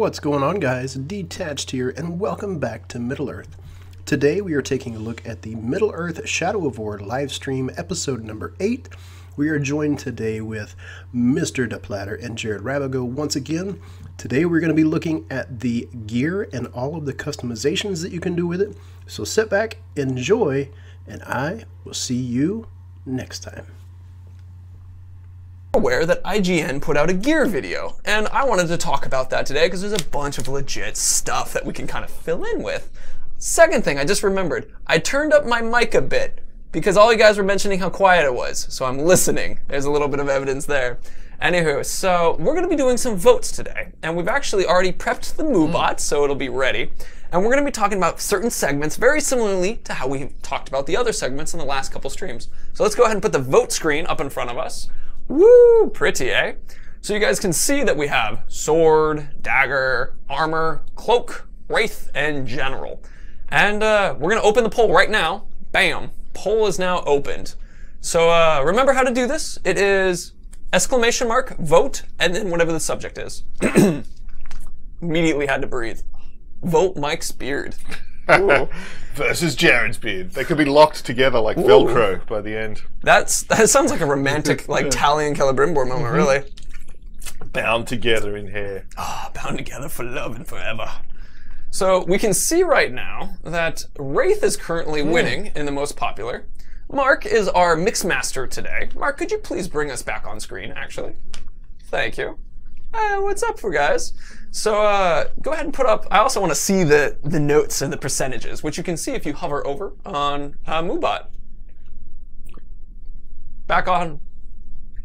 What's going on, guys? Detached here, and welcome back to Middle-earth. Today we are taking a look at the Middle-earth Shadow of War livestream episode number 8. We are joined today with Mr. DePlatter and Jared Rabago once again. Today we're going to be looking at the gear and all of the customizations that you can do with it. So sit back, enjoy, and I will see you next time. Aware that IGN put out a gear video, and I wanted to talk about that today because there's a bunch of legit stuff that we can kind of fill in with. Second thing, I just remembered, I turned up my mic a bit because all you guys were mentioning how quiet it was, so I'm listening. There's a little bit of evidence there. Anywho, so we're going to be doing some votes today, and we've actually already prepped the MooBot, so it'll be ready. And we're going to be talking about certain segments very similarly to how we talked about the other segments in the last couple streams. So let's go ahead and put the vote screen up in front of us. Woo, pretty, eh? So you guys can see that we have sword, dagger, armor, cloak, wraith, and general. And we're going to open the poll right now. Bam, poll is now opened. So remember how to do this. It is exclamation mark, vote, and then whatever the subject is. Immediately had to breathe. Vote Mike's beard. Versus Jared's beard. They could be locked together like Velcro by the end. That sounds like a romantic, like Tally and Celebrimbor moment, really. Bound together in hair. Bound together for love and forever. So we can see right now that Wraith is currently winning in the most popular. Mark is our mixmaster today. Mark, could you please bring us back on screen, actually? Thank you. What's up, for guys? So go ahead and put up, I also want to see the notes and the percentages, which you can see if you hover over on MooBot. Back on.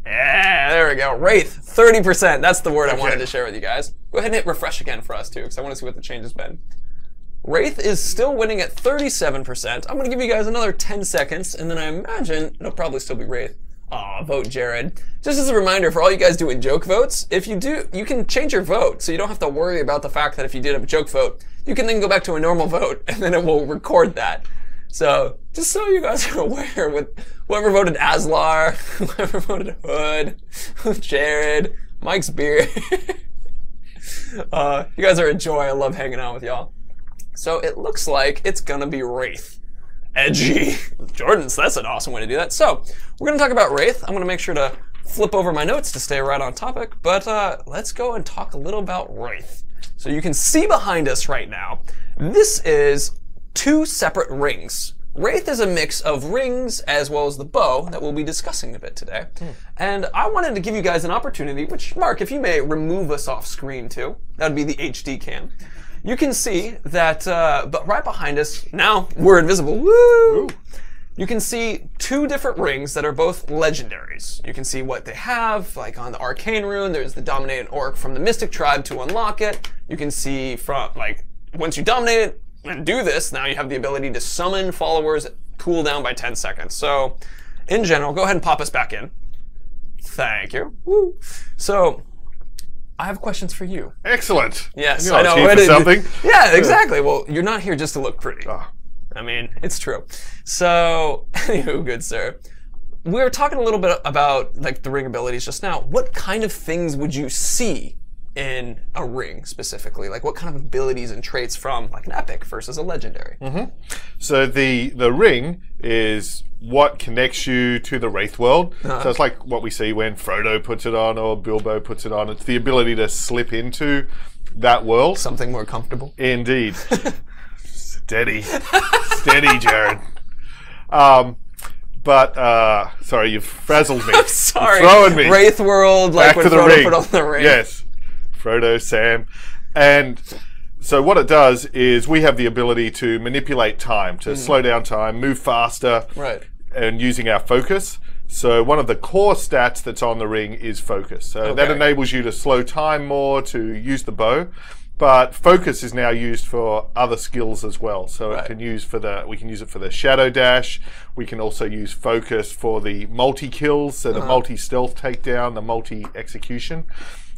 Yeah, there we go. Wraith, 30%. That's the word I wanted to share with you guys. Go ahead and hit refresh again for us, too, because I want to see what the change has been. Wraith is still winning at 37%. I'm going to give you guys another 10 seconds, and then I imagine it'll probably still be Wraith. Aw, vote Jared. Just as a reminder for all you guys doing joke votes, if you do, you can change your vote, so you don't have to worry about the fact that if you did a joke vote, you can then go back to a normal vote, and then it will record that. So, just so you guys are aware, with whoever voted Aslar, whoever voted Hood, Jared, Mike's beard. You guys are a joy. I love hanging out with y'all. So it looks like it's gonna be Wraith. Edgy. Jordan's, that's an awesome way to do that. So, we're gonna talk about Wraith. I'm gonna make sure to flip over my notes to stay right on topic, but let's go and talk a little about Wraith. So you can see behind us right now, this is 2 separate rings. Wraith is a mix of rings as well as the bow that we'll be discussing a bit today. And I wanted to give you guys an opportunity, which, Mark, if you may remove us off screen too, that would be the HD cam. You can see that, but right behind us, now we're invisible, woo! You can see 2 different rings that are both legendaries. You can see what they have, like on the Arcane Rune, there's the Dominated Orc from the Mystic Tribe to unlock it. You can see from, like, once you dominate it and do this, now you have the ability to summon followers, cool down by 10 seconds. So, in general, go ahead and pop us back in. Thank you. Woo. So, I have questions for you. Excellent. Yes, I know. Here for something. Yeah, exactly. Well, you're not here just to look pretty. Oh. I mean, it's true. So, anywho, good sir. We were talking a little bit about like the ring abilities just now. What kind of things would you see in a ring specifically? Like what kind of abilities and traits from like an epic versus a legendary? So the ring is what connects you to the Wraith world. So it's like what we see when Frodo puts it on or Bilbo puts it on. It's the ability to slip into that world. Something more comfortable. Indeed. Steady, Jared. Sorry, you've frazzled me. I'm sorry. You're throwing me. Wraith world, like back when to the Frodo ring. put on the ring. Yes. Frodo, Sam. And so what it does is we have the ability to manipulate time, to slow down time, move faster, and using our focus. So one of the core stats that's on the ring is focus. So that enables you to slow time more, to use the bow. But focus is now used for other skills as well. So it can use for we can use it for the shadow dash. We can also use focus for the multi-kills, so the multi-stealth takedown, the multi-execution.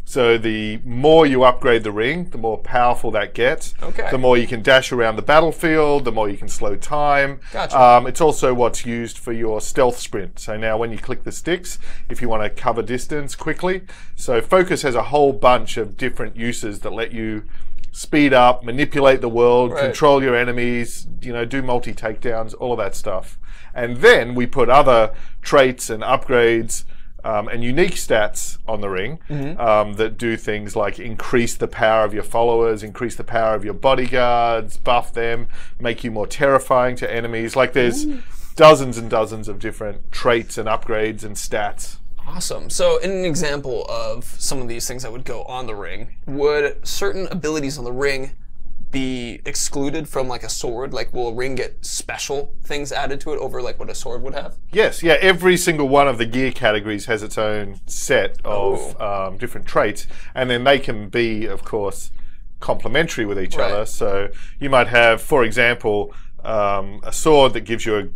So the more you upgrade the ring, the more powerful that gets. Okay. The more you can dash around the battlefield, the more you can slow time. Gotcha. It's also what's used for your stealth sprint. So now when you click the sticks, if you want to cover distance quickly. So focus has a whole bunch of different uses that let you speed up, manipulate the world, control your enemies, do multi-takedowns, all of that stuff. And then we put other traits and upgrades and unique stats on the ring that do things like increase the power of your followers, increase the power of your bodyguards, buff them, make you more terrifying to enemies. Like there's dozens and dozens of different traits and upgrades and stats. Awesome. So in an example of some of these things that would go on the ring, would certain abilities on the ring be excluded from like a sword? Like will a ring get special things added to it over like what a sword would have? Yes, yeah, every single one of the gear categories has its own set of different traits, and then they can be, of course, complementary with each other. So you might have, for example, a sword that gives you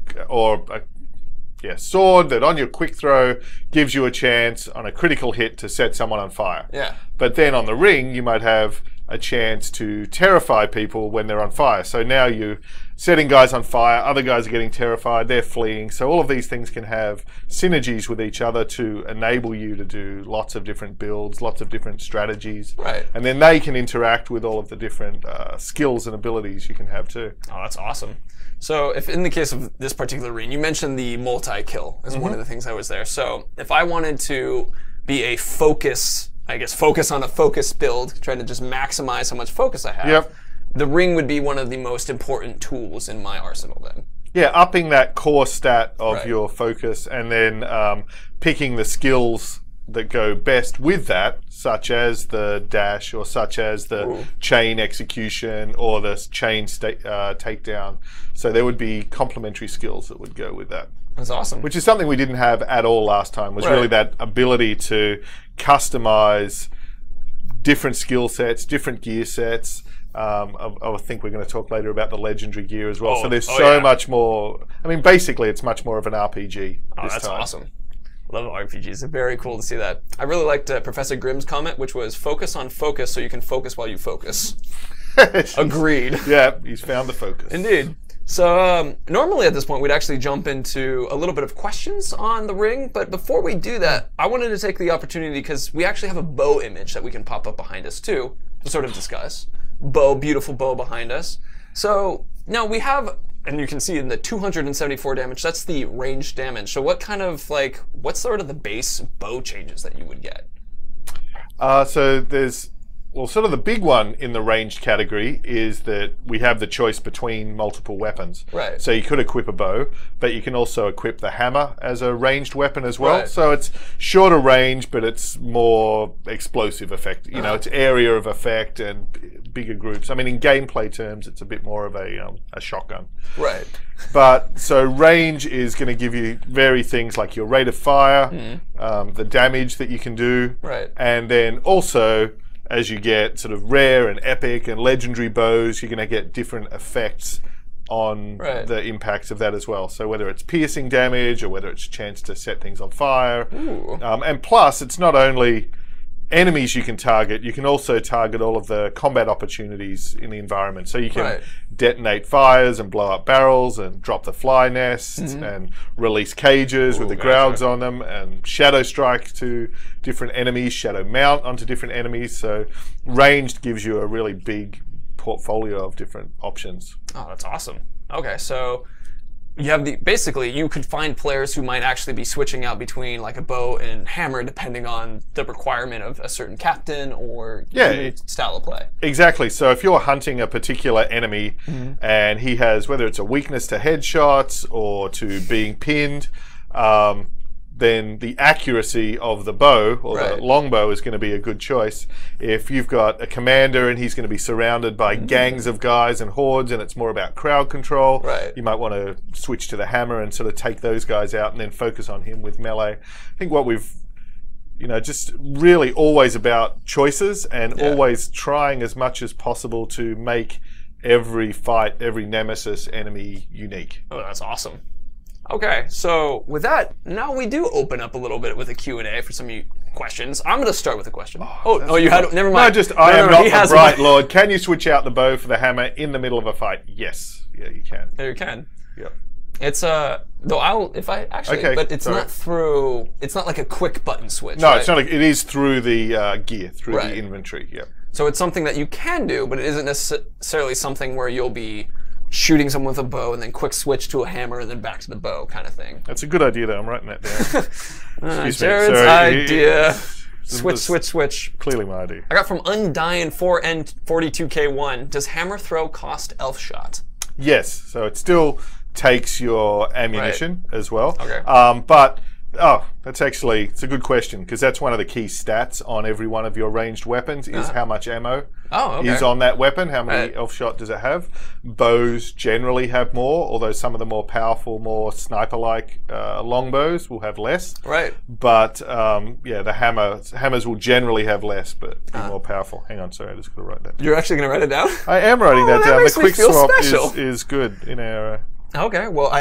sword that on your quick throw gives you a chance on a critical hit to set someone on fire. Yeah. But then on the ring, you might have a chance to terrify people when they're on fire. So now you're setting guys on fire, other guys are getting terrified, they're fleeing. So all of these things can have synergies with each other to enable you to do lots of different builds, lots of different strategies. Right. And then they can interact with all of the different skills and abilities you can have too. Oh, that's awesome. So if in the case of this particular ring, you mentioned the multi-kill as one of the things that was there. So if I wanted to be a focus on a focus build, trying to just maximize how much focus I have, the ring would be one of the most important tools in my arsenal then. Yeah, upping that core stat of your focus and then picking the skills that go best with that, such as the dash or such as the chain execution or the chain takedown. So there would be complementary skills that would go with that. That's awesome. Which is something we didn't have at all last time, was really that ability to customize different skill sets, different gear sets. I think we're going to talk later about the legendary gear as well. So there's so much more. I mean, basically, it's much more of an RPG. That's awesome. Love RPGs. Very cool to see that. I really liked Professor Grimm's comment, which was focus on focus so you can focus while you focus. Agreed. Yeah, he's found the focus. Indeed. So normally at this point, we'd actually jump into a little bit of questions on the ring. But before we do that, I wanted to take the opportunity, because we actually have a bow image that we can pop up behind us too, to sort of discuss. Beautiful bow behind us. So now we have, and you can see in the 274 damage, that's the range damage. So what kind of, what's sort of the base bow changes that you would get? So there's, sort of the big one in the ranged category is that we have the choice between multiple weapons. Right. So you could equip a bow, but you can also equip the hammer as a ranged weapon as well. Right. So it's shorter range, but it's more explosive effect. You know, it's area of effect and bigger groups. I mean, in gameplay terms, it's a bit more of a shotgun. Right. But so range is going to give you vary things like your rate of fire, the damage that you can do, and then also, as you get sort of rare and epic and legendary bows, you're going to get different effects on the impacts of that as well. So whether it's piercing damage or whether it's a chance to set things on fire. And plus, it's not only enemies you can target, you can also target all of the combat opportunities in the environment. So you can detonate fires and blow up barrels and drop the fly nests and release cages with the Graugs on them and shadow strike to different enemies, shadow mount onto different enemies. So ranged gives you a really big portfolio of different options. Oh, that's awesome. Okay, so you have basically you could find players who might actually be switching out between like a bow and hammer depending on the requirement of a certain captain or style of play. Exactly. So if you're hunting a particular enemy and he has, whether it's a weakness to headshots or to being pinned, then the accuracy of the bow or the longbow is going to be a good choice. If you've got a commander and he's going to be surrounded by gangs of guys and hordes and it's more about crowd control, you might want to switch to the hammer and sort of take those guys out and then focus on him with melee. I think what we've, just really always about choices and always trying as much as possible to make every fight, every nemesis enemy unique. Oh, that's awesome. Okay, so with that, now we do open up a little bit with a Q&A for some of you questions. I'm going to start with a question. Oh, you had... Never mind. No, just, I am not the bright one. lord. Can you switch out the bow for the hammer in the middle of a fight? Yes. Yeah, you can. Yeah, you can. Yep. It's though if I actually, but it's not through. It's not like a quick button switch. No, right? it's not. Like, it is through the gear, through the inventory. Yep. So it's something that you can do, but it isn't necessarily something where you'll be shooting someone with a bow and then quick switch to a hammer and then back to the bow kind of thing. That's a good idea, though. I'm writing that down. Jared's idea. Switch. Clearly my idea. I got from Undying4N42K1. Does hammer throw cost elf shot? Yes. So it still takes your ammunition as well. Okay. But it's a good question, because that's one of the key stats on every one of your ranged weapons is how much ammo is on that weapon. How many elf shot does it have? Bows generally have more, although some of the more powerful, more sniper-like longbows will have less. Right. But the hammers will generally have less, but be more powerful. Hang on, sorry, I just got to write that down. You're actually going to write it down? I am writing that down. The quick swap special. is good in our... Okay, well,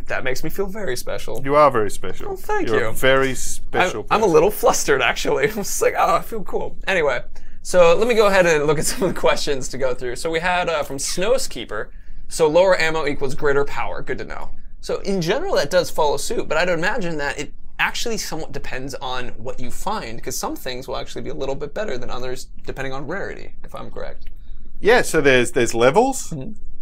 that makes me feel very special. You are very special. Oh, thank you. You're a very special person. I'm a little flustered, actually. I'm just like, I feel cool. Anyway, so let me go ahead and look at some of the questions to go through. So we had from Snowskeeper, so lower ammo equals greater power. Good to know. So in general, that does follow suit, but I'd imagine that it actually somewhat depends on what you find, because some things will actually be a little bit better than others, depending on rarity, if I'm correct. Yeah, so there's levels.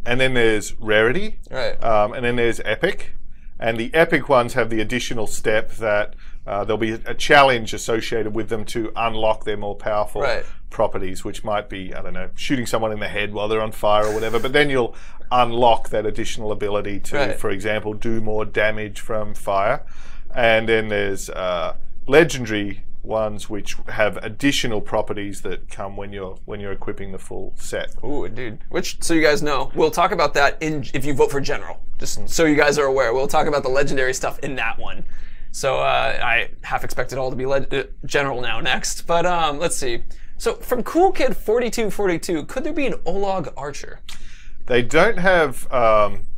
And then there's rarity, and then there's epic. And the epic ones have the additional step that there'll be a challenge associated with them to unlock their more powerful properties, which might be, I don't know, shooting someone in the head while they're on fire or whatever. But then you'll unlock that additional ability to, for example, do more damage from fire. And then there's legendary ones which have additional properties that come when you're equipping the full set. Ooh, indeed. Which, so you guys know, we'll talk about that if you vote for general. Just so you guys are aware, we'll talk about the legendary stuff in that one. So I half expect it all to be general now next. But let's see. So from Cool Kid 4242, could there be an Olog archer? They don't have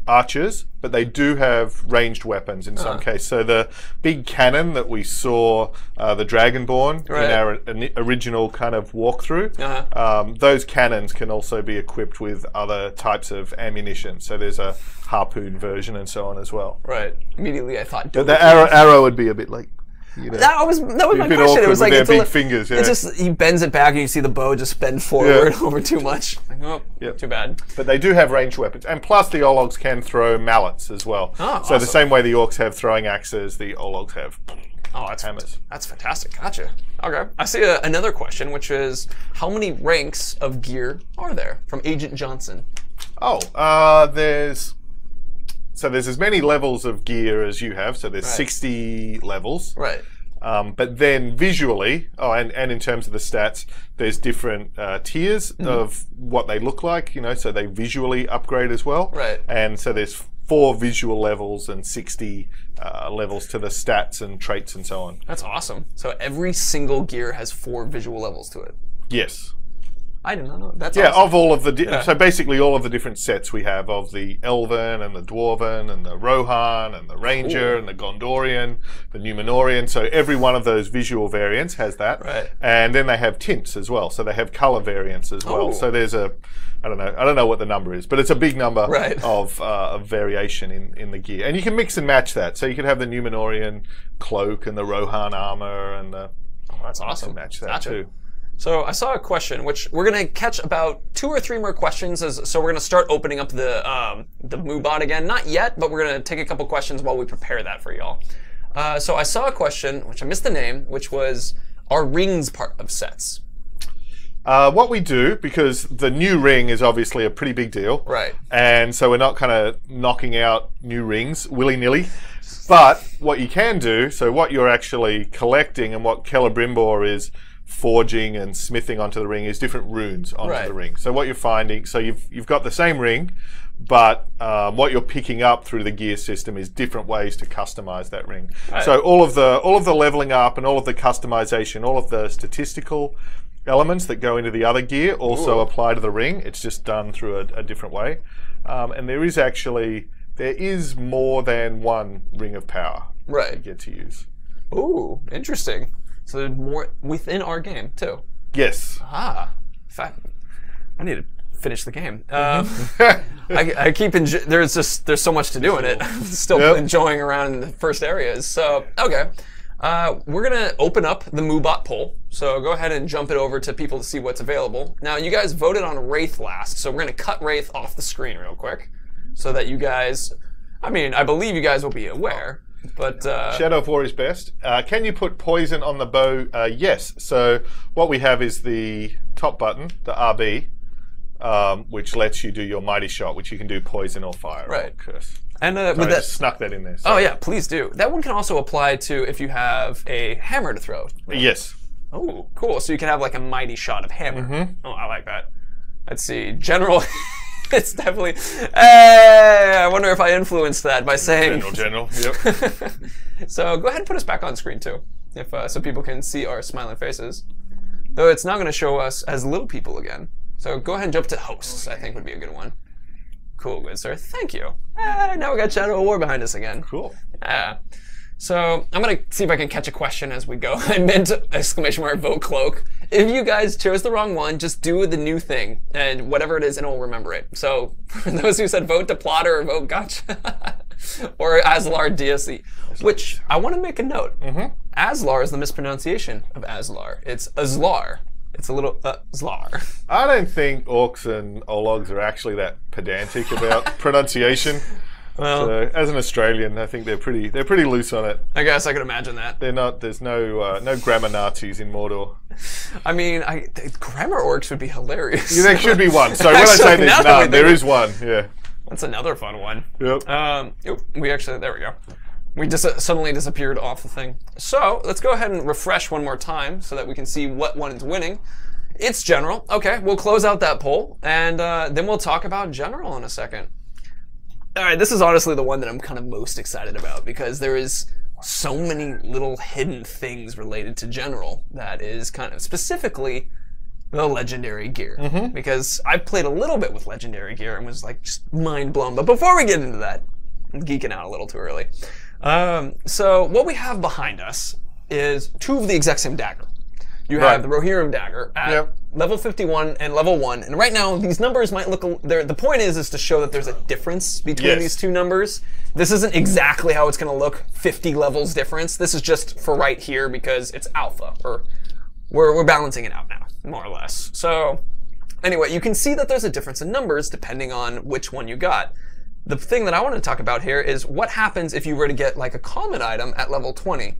archers, but they do have ranged weapons in some case. So the big cannon that we saw the Dragonborn in our original kind of walkthrough, those cannons can also be equipped with other types of ammunition. So there's a harpoon version and so on as well. Right. Immediately I thought... But the arrow would be a bit like... You know, that was my question. It was like big fingers. Yeah. It's just he bends it back and you see the bow just bend forward over too much. Like, oh, too bad. But they do have ranged weapons, and plus the Ologs can throw mallets as well. Oh, so the same way the orcs have throwing axes, the Ologs have hammers. That's fantastic. Gotcha. Okay. I see another question, which is how many ranks of gear are there? From Agent Johnson. There's as many levels of gear as you have. So there's 60 levels. Right. But then visually, and in terms of the stats, there's different tiers of what they look like, so they visually upgrade as well. Right. And so there's 4 visual levels and 60 levels to the stats and traits and so on. That's awesome. So every single gear has 4 visual levels to it. Yes. I did not know. That's awesome. Of all of the so basically all of the different sets we have of the Elven and the Dwarven and the Rohan and the Ranger and the Gondorian, the Numenorian. So every one of those visual variants has that. Right. And then they have tints as well. So they have color variants as well. So there's I don't know what the number is, but it's a big number of variation in the gear. And you can mix and match that. So you could have the Numenorian cloak and the Rohan armor and the that's awesome. Match that too. So I saw a question, which we're going to catch about 2 or 3 more questions. So we're going to start opening up the MooBot again. Not yet, but we're going to take a couple questions while we prepare that for y'all. So I saw a question, which I missed the name, which was, are rings part of sets? What we do, because the new ring is obviously a pretty big deal. Right. And so we're not kind of knocking out new rings willy-nilly. But what you can do, so what you're actually collecting and what Celebrimbor is forging and smithing onto the ring is different runes onto the ring. So what you're finding, so you've got the same ring, but what you're picking up through the gear system is different ways to customize that ring. Right. So all of the leveling up and all of the customization, all of the statistical elements that go into the other gear also apply to the ring. It's just done through a different way. And there is more than one ring of power that you get to use. Ooh, interesting. So there's more within our game too. Yes. Ah, in fact, I need to finish the game. I keep there's so much to do in it. I'm still enjoying around in the first areas. So okay, we're gonna open up the MooBot poll. So go ahead and jump it over to people to see what's available. Now you guys voted on Wraith last, so we're gonna cut Wraith off the screen real quick, so that you guys, I mean, I believe you guys will be aware. But Shadow of War is best. Can you put poison on the bow? Yes. So what we have is the top button, the RB. Which lets you do your mighty shot, which you can do poison or fire. Right. Or curse. And Sorry, with I that, just snuck that in there. Oh yeah, please do. That one can also apply to if you have a hammer to throw. Yes. Oh, cool. So you can have like a mighty shot of hammer. Mm-hmm. Oh, I like that. Let's see. General. It's definitely. Hey, I wonder if I influenced that by saying. General. Yep. So go ahead and put us back on screen too, if so people can see our smiling faces. Though it's not going to show us as little people again. So go ahead and jump to hosts, I think would be a good one. Cool, good sir. Thank you. Now we got Shadow of War behind us again. Cool. Yeah. So I'm going to see if I can catch a question as we go. I meant exclamation mark vote cloak. If you guys chose the wrong one, just do the new thing. And whatever it is, and we'll remember it. So for those who said vote to plotter or vote gotcha, or Aslar DSC, which I want to make a note. Mm-hmm. Aslar is the mispronunciation of Aslar. It's Aslar. It's a little Zlar. I don't think orcs and Ologs are actually that pedantic about pronunciation. Well, so, as an Australian, I think they're pretty loose on it. I guess I could imagine that. They're not. There's no grammar Nazis in Mordor. I mean, grammar orcs would be hilarious. Yeah, there should be one. So when I say there's none, there is one. Yeah. That's another fun one. Yep. We actually, there we go. We just suddenly disappeared off the thing. So let's go ahead and refresh one more time so that we can see what one is winning. It's general. Okay, we'll close out that poll, and then we'll talk about general in a second. All right, this is honestly the one that I'm kind of most excited about because there is so many little hidden things related to general that is kind of specifically the legendary gear. Mm-hmm. Because I've played a little bit with legendary gear and was like just mind blown. But before we get into that, I'm geeking out a little too early. So what we have behind us is two of the exact same dagger. You have the Rohirrim dagger at level 51 and level 1. And right now, these numbers might look... The point is to show that there's a difference between these two numbers. This isn't exactly how it's going to look, 50 levels difference. This is just for right here because it's alpha. Or we're balancing it out now, more or less. So anyway, you can see that there's a difference in numbers depending on which one you got. The thing that I want to talk about here is what happens if you were to get like a common item at level 20.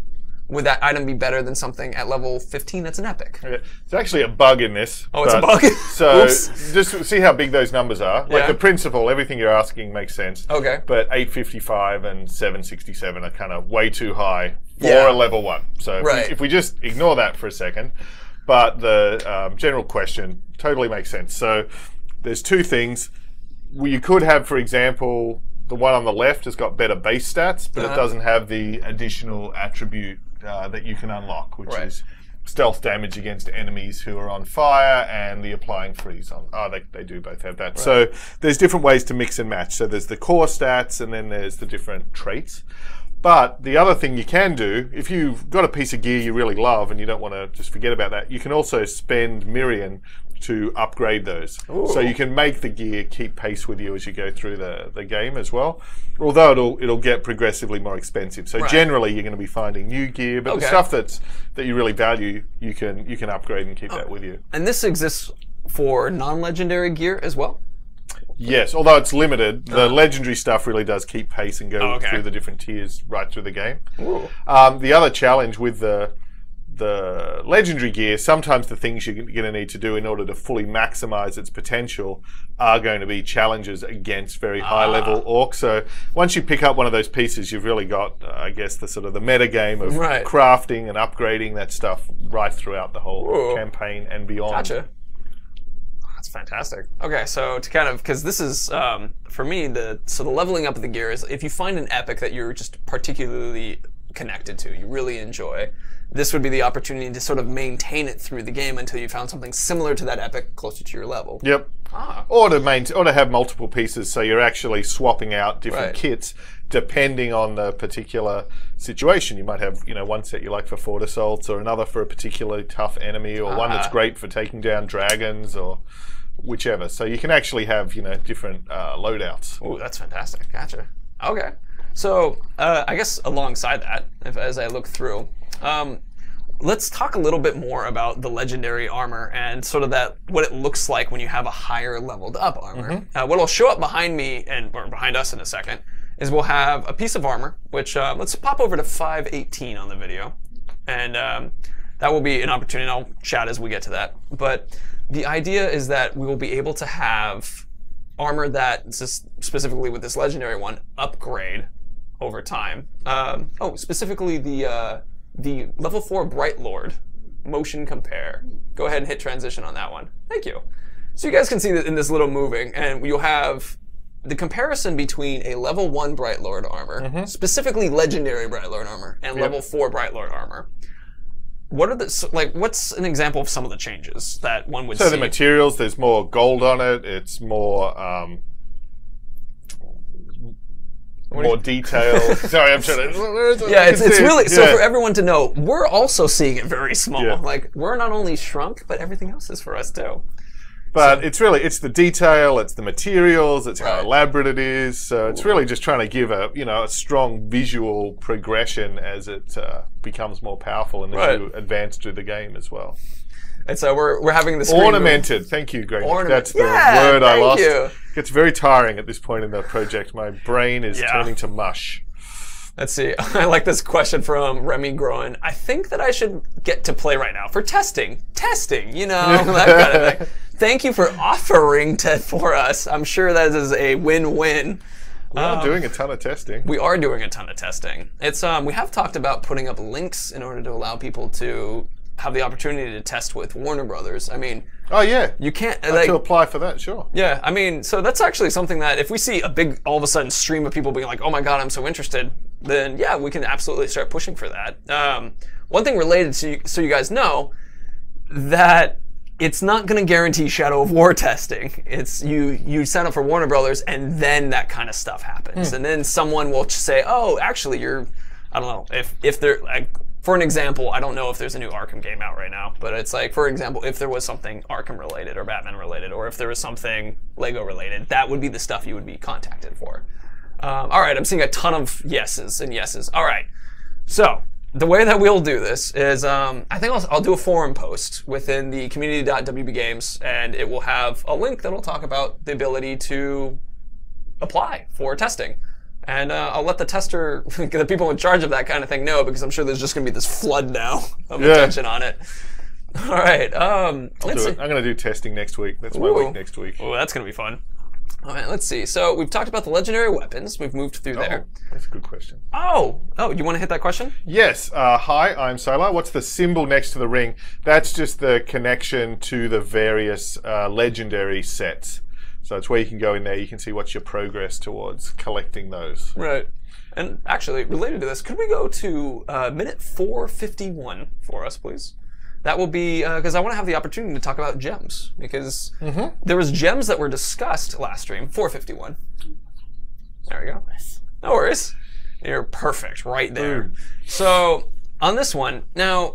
Would that item be better than something at level 15 that's an epic? Okay. It's actually a bug in this. Oh, it's a bug? So just see how big those numbers are. Like the principle, everything you're asking makes sense. Okay. But 855 and 767 are kind of way too high for a level 1. So if we just ignore that for a second, but the general question totally makes sense. So there's two things. You could have, for example, the one on the left has got better base stats, but it doesn't have the additional attribute that you can unlock, which is stealth damage against enemies who are on fire and the applying freeze on. Oh, they do both have that. Right. So there's different ways to mix and match. So there's the core stats and then there's the different traits. But the other thing you can do, if you've got a piece of gear you really love and you don't want to just forget about that, you can also spend Mirian to upgrade those. Ooh. So you can make the gear keep pace with you as you go through the game as well. Although it'll get progressively more expensive. So generally you're going to be finding new gear, but the stuff that you really value, you can upgrade and keep that with you. And this exists for non-legendary gear as well? Yes, although it's limited, the legendary stuff really does keep pace and go through the different tiers right through the game. The other challenge with the legendary gear, sometimes the things you're going to need to do in order to fully maximize its potential are going to be challenges against very high level orcs. So once you pick up one of those pieces, you've really got, I guess, the sort of the meta game of crafting and upgrading that stuff right throughout the whole campaign and beyond. Gotcha. That's fantastic. Okay, so to kind of, because this is, for me, the leveling up of the gear is if you find an epic that you're just particularly connected to, you really enjoy, this would be the opportunity to sort of maintain it through the game until you found something similar to that epic closer to your level. Yep. Or to have multiple pieces, so you're actually swapping out different kits depending on the particular situation. You might have, one set you like for Fort Assaults, or another for a particularly tough enemy, or one that's great for taking down dragons, or whichever. So you can actually have, different loadouts. Ooh, that's fantastic. Gotcha. Okay. So I guess alongside that, as I look through, let's talk a little bit more about the legendary armor and sort of what it looks like when you have a higher leveled up armor. What will show up behind me or behind us in a second is we'll have a piece of armor, which let's pop over to 518 on the video, and that will be an opportunity. I'll chat as we get to that. But the idea is that we will be able to have armor that, specifically with this legendary one, upgrade over time. Specifically the level 4 Bright Lord motion compare. Go ahead and hit transition on that one. Thank you. So you guys can see that in this little moving, and you'll have the comparison between a level 1 Bright Lord armor, specifically legendary Bright Lord armor, and level 4 Bright Lord armor. What are what's an example of some of the changes that one would see? So the materials, there's more gold on it. It's more detailed. Sorry, I'm trying to. Yeah, it's really so for everyone to know. We're also seeing it very small. Yeah. Like, we're not only shrunk, but everything else is for us too. But it's the detail, it's the materials, it's how elaborate it is. So it's really just trying to give a strong visual progression as it becomes more powerful and as you advance through the game as well. And so we're having this ornamented. Thank you, Greg. That's the word I lost. It gets very tiring at this point in the project. My brain is turning to mush. Let's see. I like this question from Remy Groen. I think that I should get to play right now for testing. Testing, that kind of thing. Thank you for offering for us. I'm sure that is a win-win. We are doing a ton of testing. We are doing a ton of testing. It's we have talked about putting up links in order to allow people to have the opportunity to test with Warner Brothers. I mean, you can't to apply for that, sure. Yeah, I mean, so that's actually something that if we see a big, all of a sudden, stream of people being like, "Oh my God, I'm so interested," then yeah, we can absolutely start pushing for that. One thing related to, so you guys know, that it's not going to guarantee Shadow of War testing. It's you sign up for Warner Brothers, and then that kind of stuff happens, and then someone will say, "Oh, actually, I don't know if they're like." For an example, I don't know if there's a new Arkham game out right now, but it's like, for example, if there was something Arkham related or Batman related, or if there was something Lego related, that would be the stuff you would be contacted for. All right, I'm seeing a ton of yeses and yeses. All right, so the way that we'll do this is I think I'll do a forum post within the community.wbgames, and it will have a link that will talk about the ability to apply for testing. And I'll let the tester, the people in charge of that kind of thing know, because I'm sure there's just going to be this flood now of attention on it. All right. I'm going to do testing next week. That's my week next week. Oh, that's going to be fun. All right, let's see. So we've talked about the legendary weapons. We've moved through there. That's a good question. Oh, you want to hit that question? Yes. Hi, I'm Solar. What's the symbol next to the ring? That's just the connection to the various legendary sets. So it's where you can go in there, you can see what's your progress towards collecting those. Right. And actually, related to this, could we go to minute 451 for us, please? That will be, because I want to have the opportunity to talk about gems, because there was gems that were discussed last stream, 451. There we go. No worries. You're perfect right there. So, on this one, now,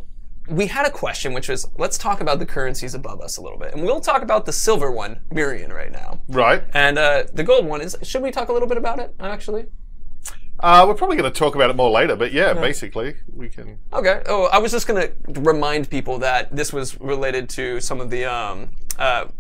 we had a question, which was, let's talk about the currencies above us a little bit. And we'll talk about the silver one, Mirian, right now. Right. And the gold one is, should we talk a little bit about it, actually? We're probably going to talk about it more later, but yeah, basically, we can... Okay. Oh, I was just going to remind people that this was related to some of the...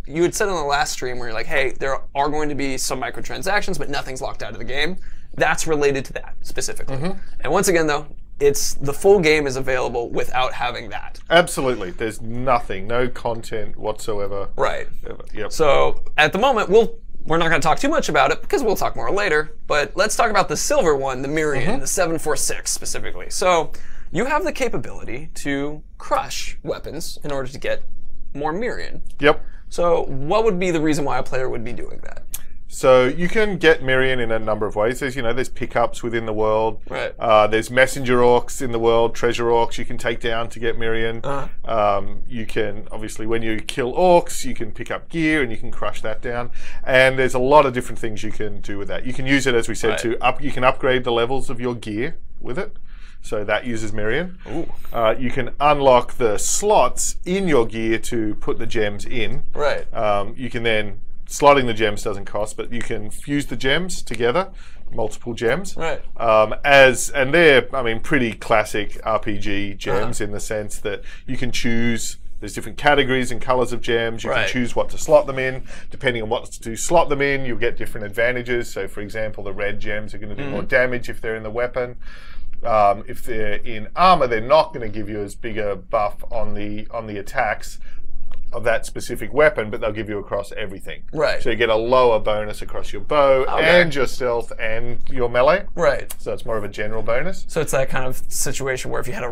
you had said on the last stream where you're like, hey, there are going to be some microtransactions, but nothing's locked out of the game. That's related to that, specifically. And once again, though, the full game is available without having that. Absolutely. There's nothing, no content whatsoever. Right. Yep. So at the moment, we're not going to talk too much about it because we'll talk more later. But let's talk about the silver one, the Mirian, the 746 specifically. So you have the capability to crush weapons in order to get more Mirian. Yep. So what would be the reason why a player would be doing that? So you can get Mirian in a number of ways. There's pickups within the world. Right. There's messenger orcs in the world, treasure orcs you can take down to get Mirian. You can, obviously, when you kill orcs, you can pick up gear and you can crush that down. And there's a lot of different things you can do with that. You can use it, as we said, you can upgrade the levels of your gear with it. So that uses Mirian. You can unlock the slots in your gear to put the gems in. Right. You can then, slotting the gems doesn't cost, but you can fuse the gems together, multiple gems. Right. And they're, pretty classic RPG gems in the sense that you can choose. There's different categories and colors of gems. You can choose what to slot them in. Depending on what to slot them in, you'll get different advantages. So, for example, the red gems are going to do more damage if they're in the weapon. If they're in armor, they're not going to give you as big a buff on the attacks of that specific weapon, but they'll give you across everything. Right. So you get a lower bonus across your bow and your stealth and your melee. Right. So it's more of a general bonus. So it's that kind of situation where if you had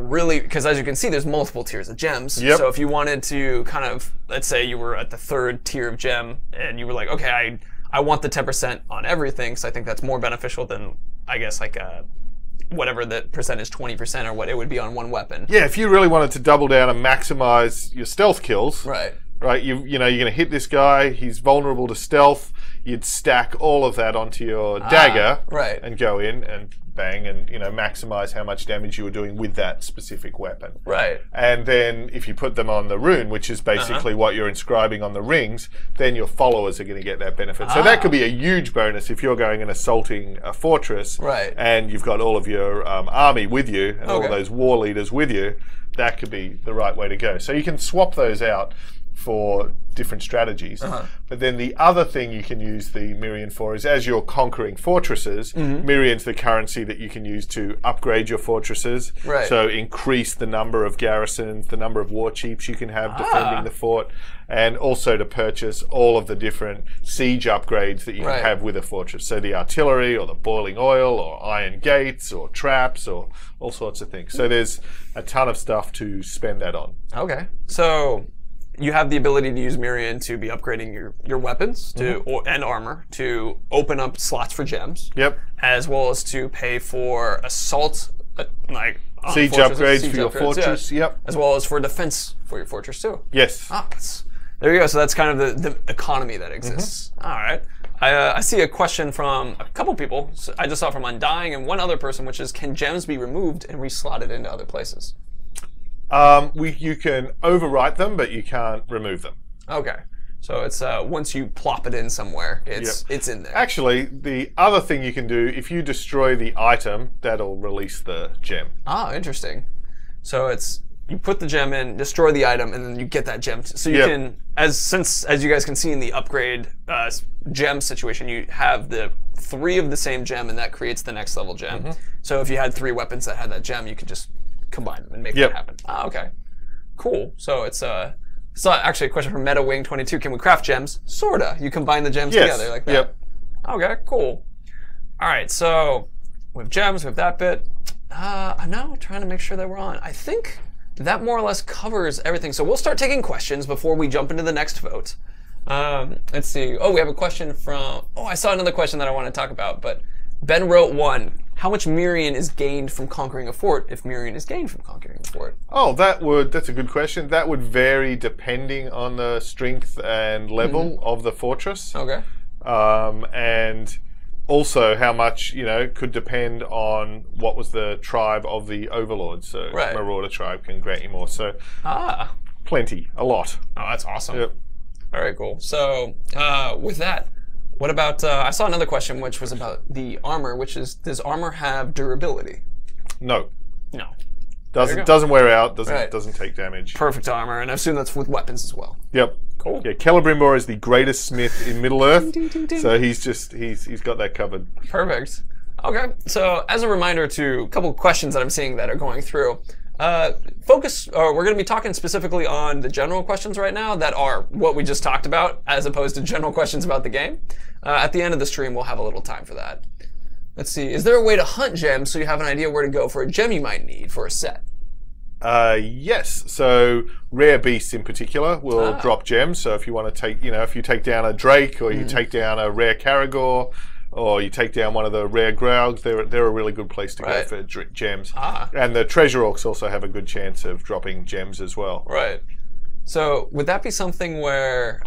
because as you can see, there's multiple tiers of gems. Yep. So if you wanted to kind of, let's say you were at the 3rd tier of gem and you were like, okay, I want the 10% on everything, so I think that's more beneficial than, I guess, like whatever the percentage, 20% or what it would be on one weapon. Yeah, if you really wanted to double down and maximize your stealth kills, right? You're going to hit this guy. He's vulnerable to stealth. You'd stack all of that onto your dagger, and go in and bang and maximize how much damage you were doing with that specific weapon. Right. And then if you put them on the rune, which is basically what you're inscribing on the rings, then your followers are going to get that benefit. So that could be a huge bonus if you're going and assaulting a fortress, and you've got all of your army with you and all of those war leaders with you. That could be the right way to go. So you can swap those out for different strategies. But then the other thing you can use the Mirian for is, as you're conquering fortresses, Mirian's the currency that you can use to upgrade your fortresses. Right. So increase the number of garrisons, the number of war chiefs you can have defending the fort, and also to purchase all of the different siege upgrades that you can have with a fortress. So the artillery, or the boiling oil, or iron gates, or traps, or all sorts of things. So there's a ton of stuff to spend that on. Okay. So you have the ability to use Mirian to be upgrading your weapons and armor to open up slots for gems. Yep. As well as to pay for assault, siege upgrades for your fortress. Yep. As well as for defense for your fortress too. Yes. There you go. So that's kind of the economy that exists. All right. I see a question from a couple people. So I just saw from Undying and one other person, which is, can gems be removed and reslotted into other places? You can overwrite them, but you can't remove them. Okay. So it's once you plop it in somewhere, it's in there. Actually, the other thing you can do, if you destroy the item, that'll release the gem. Ah, interesting. So it's, you put the gem in, destroy the item, and then you get that gem. So you can, as you guys can see in the upgrade gem situation, you have the 3 of the same gem, and that creates the next level gem. So if you had 3 weapons that had that gem, you could just combine them and make that happen. Ah, okay. Cool. So it's actually a question from MetaWing22. Can we craft gems? Sorta. You combine the gems together like that. Yep. Okay, cool. All right, so we have gems, we have that bit. I'm now trying to make sure that we're on. I think that more or less covers everything. So we'll start taking questions before we jump into the next vote. Let's see. Oh, we have a question from... Oh, I saw another question that I want to talk about, but Ben wrote one. How much Mirian is gained from conquering a fort if Mirian is gained from conquering a fort? Oh, that's a good question. That would vary depending on the strength and level of the fortress. Okay. And also how much, could depend on what was the tribe of the overlord. So Marauder tribe can grant you more. So plenty, a lot. Oh, that's awesome. Yep. Very cool. So with that, what about, I saw another question which was about the armor, which is, does armor have durability? No. No. Doesn't wear out, doesn't take damage. Perfect armor, and I assume that's with weapons as well. Yep. Cool. Yeah, Celebrimbor is the greatest smith in Middle-earth, so he's got that covered. Perfect. Okay, so as a reminder to a couple questions that I'm seeing that are going through, we're going to be talking specifically on the general questions right now that are what we just talked about, as opposed to general questions about the game. At the end of the stream, we'll have a little time for that. Let's see. Is there a way to hunt gems so you have an idea where to go for a gem you might need for a set? Yes. So rare beasts in particular will drop gems. So if you want to take, if you take down a Drake or you take down a rare Caragor or you take down one of the rare Graugs, they're a really good place to go for gems. And the Treasure Orcs also have a good chance of dropping gems as well. Right. So would that be something where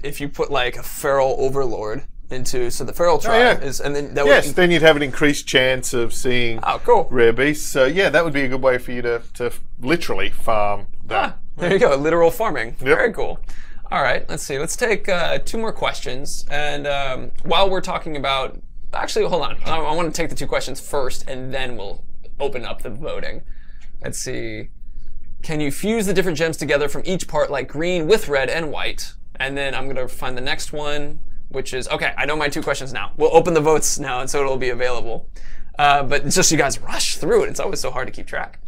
if you put like a Feral Overlord into the Feral tribe is, and then that would then you'd have an increased chance of seeing rare beasts. So yeah, that would be a good way for you to literally farm that. There you go, literal farming. Very cool. All right, let's see. Let's take 2 more questions. And while we're talking about... Actually, hold on. I want to take the 2 questions first, and then we'll open up the voting. Let's see. Can you fuse the different gems together from each part, like green with red and white? And then I'm going to find the next one, which is... Okay, I know my 2 questions now. We'll open the votes now, and so it'll be available. But it's just you guys rush through it. It's always so hard to keep track.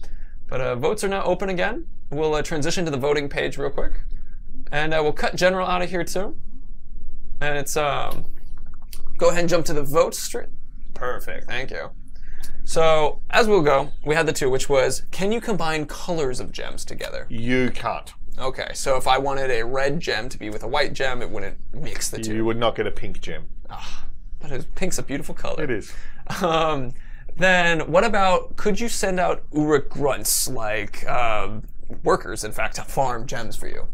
But votes are now open again. We'll transition to the voting page real quick. And we'll cut General out of here too. And it's, go ahead and jump to the votes stream. Perfect, thank you. So, as we'll go, we had the 2, which was, can you combine colors of gems together? You can't. Okay, so if I wanted a red gem to be with a white gem, it wouldn't mix the 2. You would not get a pink gem. But pink's a beautiful color. It is. Then, what about, could you send out Uruk grunts, like workers, in fact, to farm gems for you?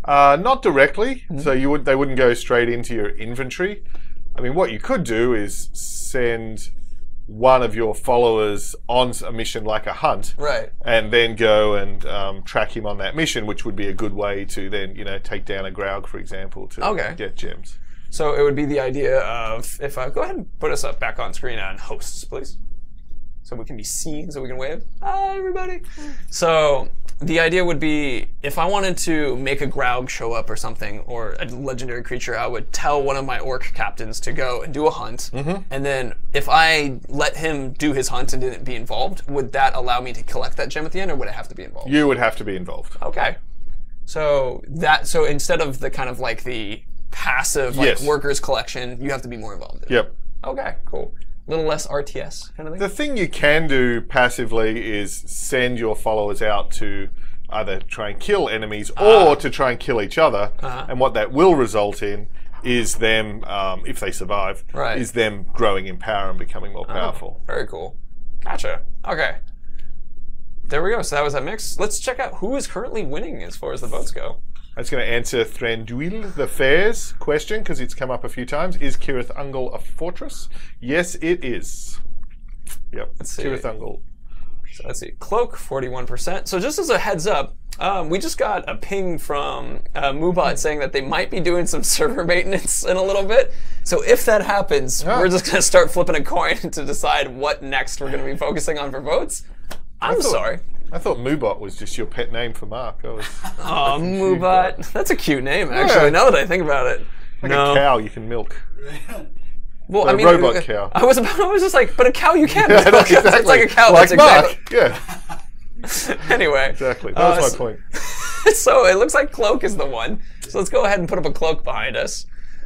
Not directly, so they wouldn't go straight into your inventory. I mean, what you could do is send one of your followers on a mission like a hunt, and then go and track him on that mission, which would be a good way to then, take down a Graug, for example, to get gems. So it would be the idea of, if I go ahead and put us up back on screen on hosts, please, so we can be seen, so we can wave. Hi, everybody. So the idea would be, if I wanted to make a Graug show up or something, or a legendary creature, I would tell one of my orc captains to go and do a hunt. And then if I let him do his hunt and didn't be involved, would that allow me to collect that gem at the end, or would it have to be involved? You would have to be involved. Okay. So instead of the kind of like the passive workers collection, you have to be more involved in it. Yep. Okay, cool. A little less RTS kind of thing? The thing you can do passively is send your followers out to either try and kill enemies or to try and kill each other. And what that will result in is them, if they survive, is them growing in power and becoming more powerful. Very cool. Gotcha. Okay. There we go. So that was that mix. Let's check out who is currently winning as far as the votes go. I was going to answer Thranduil the Fair's question because it's come up a few times. Is Kirith Ungol a fortress? Yes, it is. Yep, let's see. Kirith Ungol. So let's see. Cloak, 41%. So just as a heads up, we just got a ping from Moobot saying that they might be doing some server maintenance in a little bit. So if that happens, we're just going to start flipping a coin to decide what next we're going to be focusing on for votes. I'm sorry. I thought Moobot was just your pet name for Mark. Oh, Moobot. That's a cute name, actually, now that I think about it. Like a cow you can milk. Well, I mean, robot cow. I was just like, but a cow you can't milk. Exactly. It's like a cow. Like that's Mark. Exactly. Anyway. Exactly. That was my point. So it looks like Cloak is the one. So let's go ahead and put up a Cloak behind us.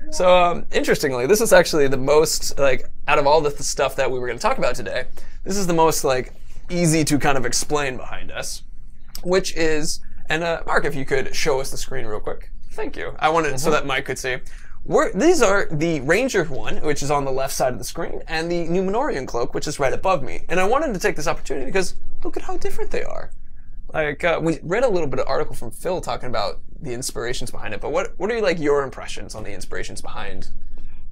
So interestingly, this is actually the most, like, out of all the stuff that we were going to talk about today, this is the most, like, easy to kind of explain behind us, which is, and Mark, if you could show us the screen real quick. Thank you. I wanted so that Mike could see. These are the Ranger one, which is on the left side of the screen, and the Numenorian cloak, which is right above me. And I wanted to take this opportunity because look at how different they are. Like, we read a little bit of article from Phil talking about the inspirations behind it, but what are your impressions on the inspirations behind?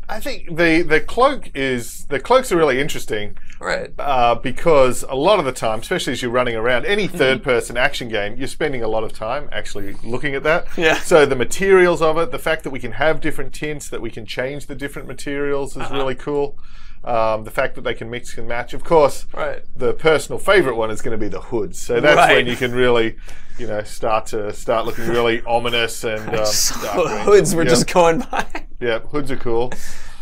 I think the cloaks are really interesting, right? Because a lot of the time, especially as you're running around any third-person action game, you're spending a lot of time actually looking at that. Yeah. So the materials of it, the fact that we can have different tints, that we can change the different materials is really cool. The fact that they can mix and match, of course. Right. The personal favorite one is going to be the hoods. So that's when you can really, start looking really ominous and hoods were just going by. Yeah, hoods are cool.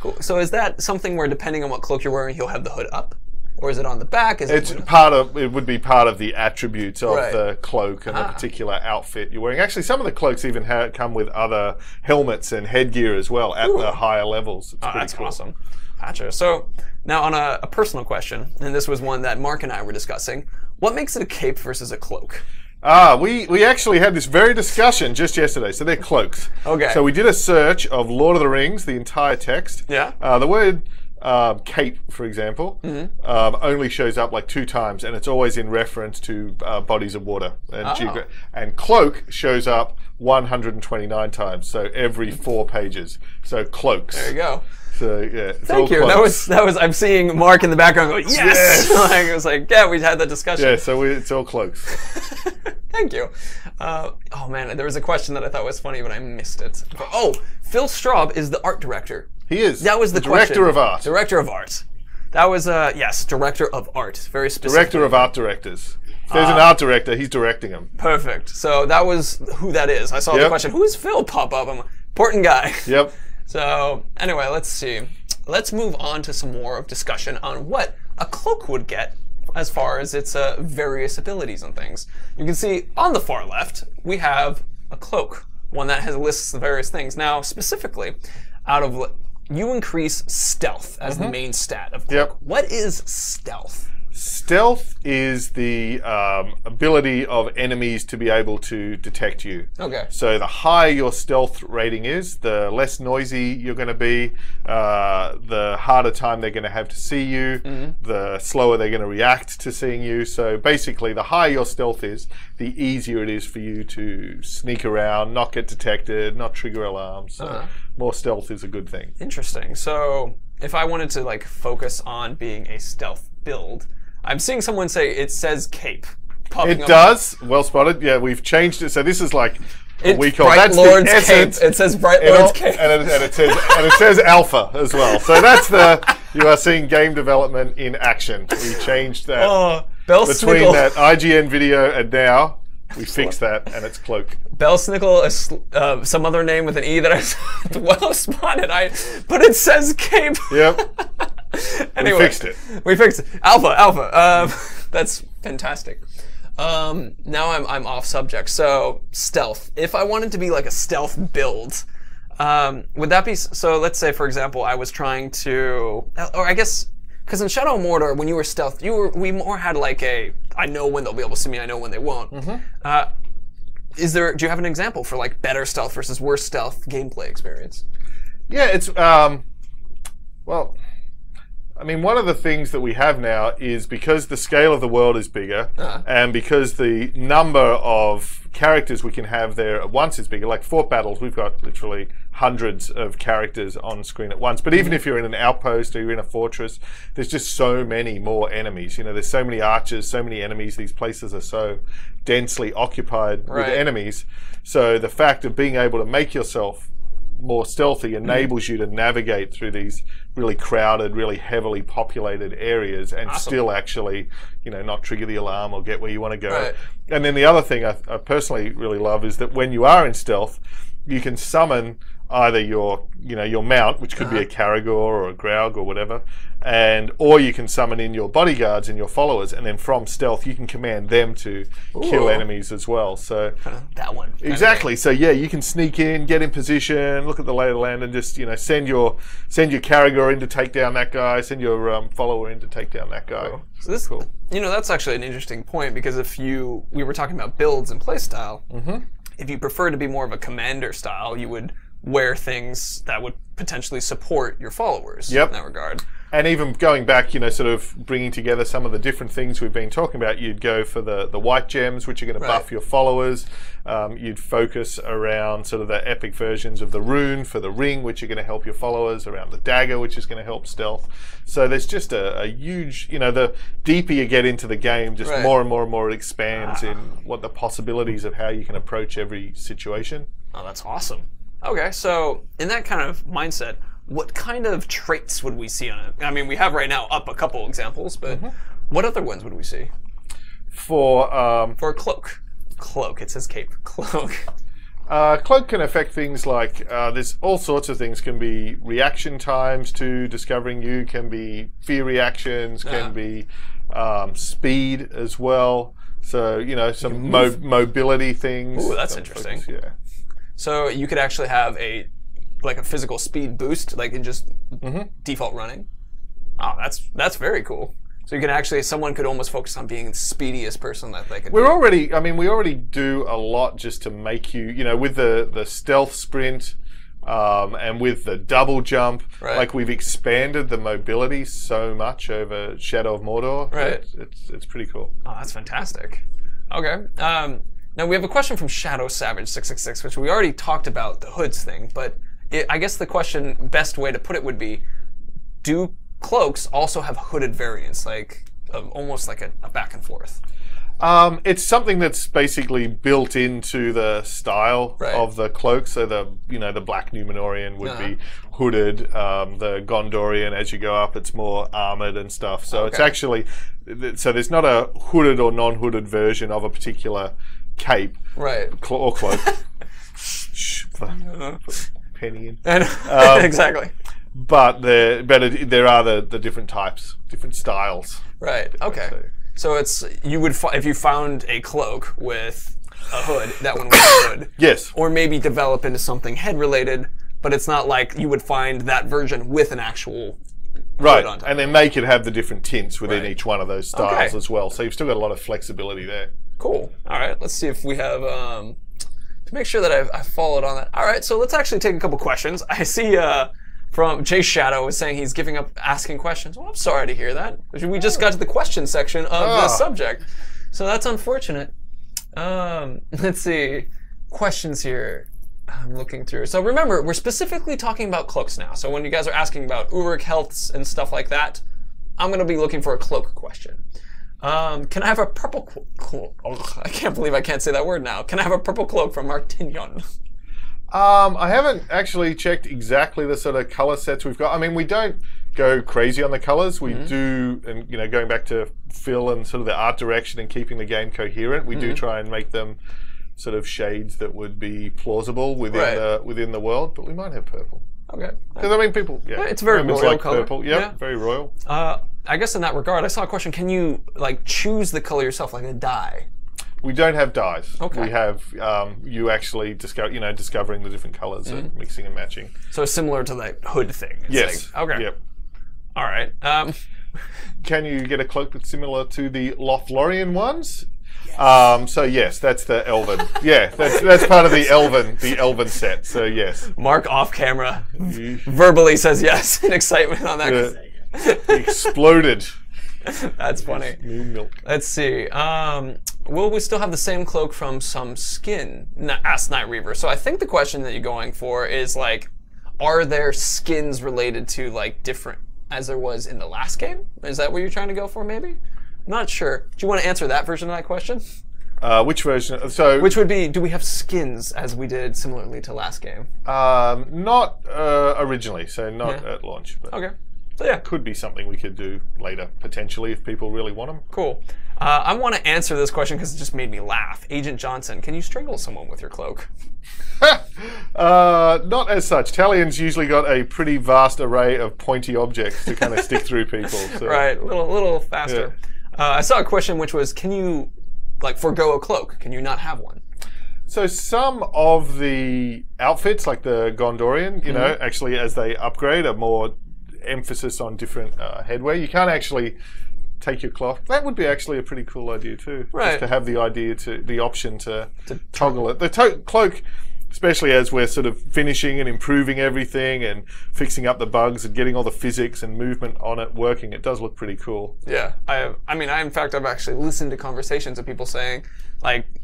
Cool. So is that something where, depending on what cloak you're wearing, he'll have the hood up? Or is it on the back? It's part of. It would be part of the attributes of the cloak and the particular outfit you're wearing. Actually, some of the cloaks even come with other helmets and headgear as well at the higher levels. It's that's cool. Awesome. Gotcha. So now on a personal question, and this was one that Mark and I were discussing. What makes it a cape versus a cloak? We actually had this very discussion just yesterday. So they're cloaks. Okay. So we did a search of Lord of the Rings, the entire text. Yeah. The word cape, for example, only shows up like 2 times, and it's always in reference to bodies of water. And cloak shows up 129 times, so every 4 pages. So cloaks. There you go. So yeah, thank you. Cloaks. That was. I'm seeing Mark in the background going, yes. Like, it was like, yeah, we had that discussion. Yeah, so it's all cloaks. Thank you. Oh man, there was a question that I thought was funny, but I missed it. Oh, Phil Straub is the art director. He is. That was the director of art. Director of art. That was yes, director of art. Very specific. Director of art directors. If there's an art director, he's directing them. Perfect. So that was who that is. I saw the question, who is Phil pop up? I'm like, important guy. Yep. So anyway, let's see. Let's move on to some more of discussion on what a cloak would get as far as its various abilities and things. You can see on the far left, we have a cloak, one that has lists the various things. Now, specifically, you increase stealth as the main stat of cloak. Yep. What is stealth? Stealth is the ability of enemies to be able to detect you. Okay. So the higher your stealth rating is, the less noisy you're going to be, the harder time they're going to have to see you, the slower they're going to react to seeing you. So basically, the higher your stealth is, the easier it is for you to sneak around, not get detected, not trigger alarms. So more stealth is a good thing. Interesting. So if I wanted to focus on being a stealth build, I'm seeing someone say it says cape. It does. Well spotted. Yeah, we've changed it. So this is like we call Bright Lord's cape. It says Bright Lord's cape, and it says alpha as well. So that's you are seeing game development in action. We changed that between that IGN video and now. We fixed that, and it's cloak. Belsnickel, some other name with an E that I well spotted. But it says cape. Yep. Anyway, we fixed it. We fixed it. Alpha. That's fantastic. Now I'm off subject. So stealth. If I wanted to be like a stealth build, would that be so? Let's say, for example, I was trying to, or I guess. Because in Shadow of Mordor, when you were stealth, we more had like I know when they'll be able to see me, I know when they won't. Do you have an example for like better stealth versus worse stealth gameplay experience? Yeah, it's well, I mean, one of the things that we have now is because the scale of the world is bigger, and because the number of characters we can have there at once is bigger. Like Fort Battles, we've got literally hundreds of characters on screen at once. But even if you're in an outpost or you're in a fortress, there's just so many more enemies. You know, there's so many archers, so many enemies. These places are so densely occupied with enemies. So the fact of being able to make yourself more stealthy enables you to navigate through these really crowded, really heavily populated areas and still actually, not trigger the alarm or get where you want to go. Right. And then the other thing I personally really love is that when you are in stealth, you can summon either your mount, which could be a Caragor or a Graug or whatever, or you can summon in your bodyguards and your followers, and then from stealth you can command them to kill enemies as well. So that one exactly. So yeah, you can sneak in, get in position, look at the lay of the land, and just send your Caragor in to take down that guy, send your follower in to take down that guy. Cool. So this, cool. That's actually an interesting point, because we were talking about builds and playstyle. If you prefer to be more of a commander style, you would wear things that would potentially support your followers in that regard. And even going back, sort of bringing together some of the different things we've been talking about, you'd go for the white gems, which are going to buff your followers. You'd focus around sort of the epic versions of the rune for the ring, which are going to help your followers, around the dagger, which is going to help stealth. So there's just a huge, the deeper you get into the game, just more and more and more it expands in what the possibilities of how you can approach every situation. Oh, that's awesome. Okay, so in that kind of mindset, what kind of traits would we see on it? I mean, we have right now up a couple examples, but what other ones would we see? For a cloak. Cloak, it says cape. Cloak. Cloak can affect things like there's all sorts of things. Can be reaction times to discovering you. Can be fear reactions. Can be speed as well. So some mobility things. Ooh, that's interesting. Focus, yeah. So you could actually have a physical speed boost, like in just default running. Oh, that's very cool. So you can actually, someone could almost focus on being the speediest person that they could. We already do a lot just to make you, with the stealth sprint, and with the double jump. Right. Like we've expanded the mobility so much over Shadow of Mordor. Right. It's pretty cool. Oh, that's fantastic. Okay. Now we have a question from Shadow Savage 666, which we already talked about the hoods thing, but I guess the question, best way to put it would be, do cloaks also have hooded variants, almost like a back and forth? It's something that's basically built into the style of the cloak. So the Black Numenorian would be hooded. The Gondorian, as you go up, it's more armored and stuff. So it's actually, so there's not a hooded or non-hooded version of a particular cape or cloak. Shh, penny in. Exactly. But there are the different types, different styles. Right. Okay. So it's if you found a cloak with a hood, that one would be hood. Yes. Or maybe develop into something head related, but it's not like you would find that version with an actual hood on top. And then make it have the different tints within each one of those styles as well. So you've still got a lot of flexibility there. Cool. All right. Let's see if we have to make sure that I followed on that. All right. So let's actually take a couple questions. I see. From Jay Shadow is saying he's giving up asking questions. Well, I'm sorry to hear that. We just got to the question section of the subject. So that's unfortunate. Let's see. Questions here. I'm looking through. So remember, we're specifically talking about cloaks now. So when you guys are asking about Uruk healths and stuff like that, I'm going to be looking for a cloak question. Can I have a purple cloak? Oh, I can't believe I can't say that word now. Can I have a purple cloak from Martignon? I haven't actually checked exactly the sort of color sets we've got. I mean, we don't go crazy on the colors. We do, and going back to Phil and sort of the art direction and keeping the game coherent, we do try and make them sort of shades that would be plausible within the world. But we might have purple. Okay. Because I mean, people, it's very royal like color. Purple. Yeah, very royal. I guess in that regard, I saw a question. Can you choose the color yourself, like a dye? We don't have dyes. Okay. We have you actually discovering the different colors and mixing and matching. So similar to that hood thing. It's yes. Okay. Yep. All right. Can you get a cloak that's similar to the Lothlorien ones? Yes. So yes, that's the Elven. Yeah, that's part of the Elven set. So yes. Mark off camera verbally says yes in excitement on that. Exploded. That's funny. New milk. Let's see. Will we still have the same cloak from some skin? Asked Night Reaver. So I think the question that you're going for is are there skins related to different as there was in the last game? Is that what you're trying to go for? Maybe. I'm not sure. Do you want to answer that version of that question? Which version? So which would be? Do we have skins as we did similarly to last game? Not originally. So not at launch. But. Okay. So yeah, could be something we could do later, potentially, if people really want them. Cool. I want to answer this question because it just made me laugh. Agent Johnson, can you strangle someone with your cloak? Not as such. Talion's usually got a pretty vast array of pointy objects to kind of stick through people. So. Right, a little faster. Yeah. I saw a question which was, can you forgo a cloak? Can you not have one? So some of the outfits, like the Gondorian, actually as they upgrade, are more emphasis on different headwear. You can't actually take your cloth. That would be actually a pretty cool idea too. Right. Just to have the option to toggle it. The cloak, especially as we're sort of finishing and improving everything and fixing up the bugs and getting all the physics and movement on it working, it does look pretty cool. Yeah. I've actually listened to conversations of people saying,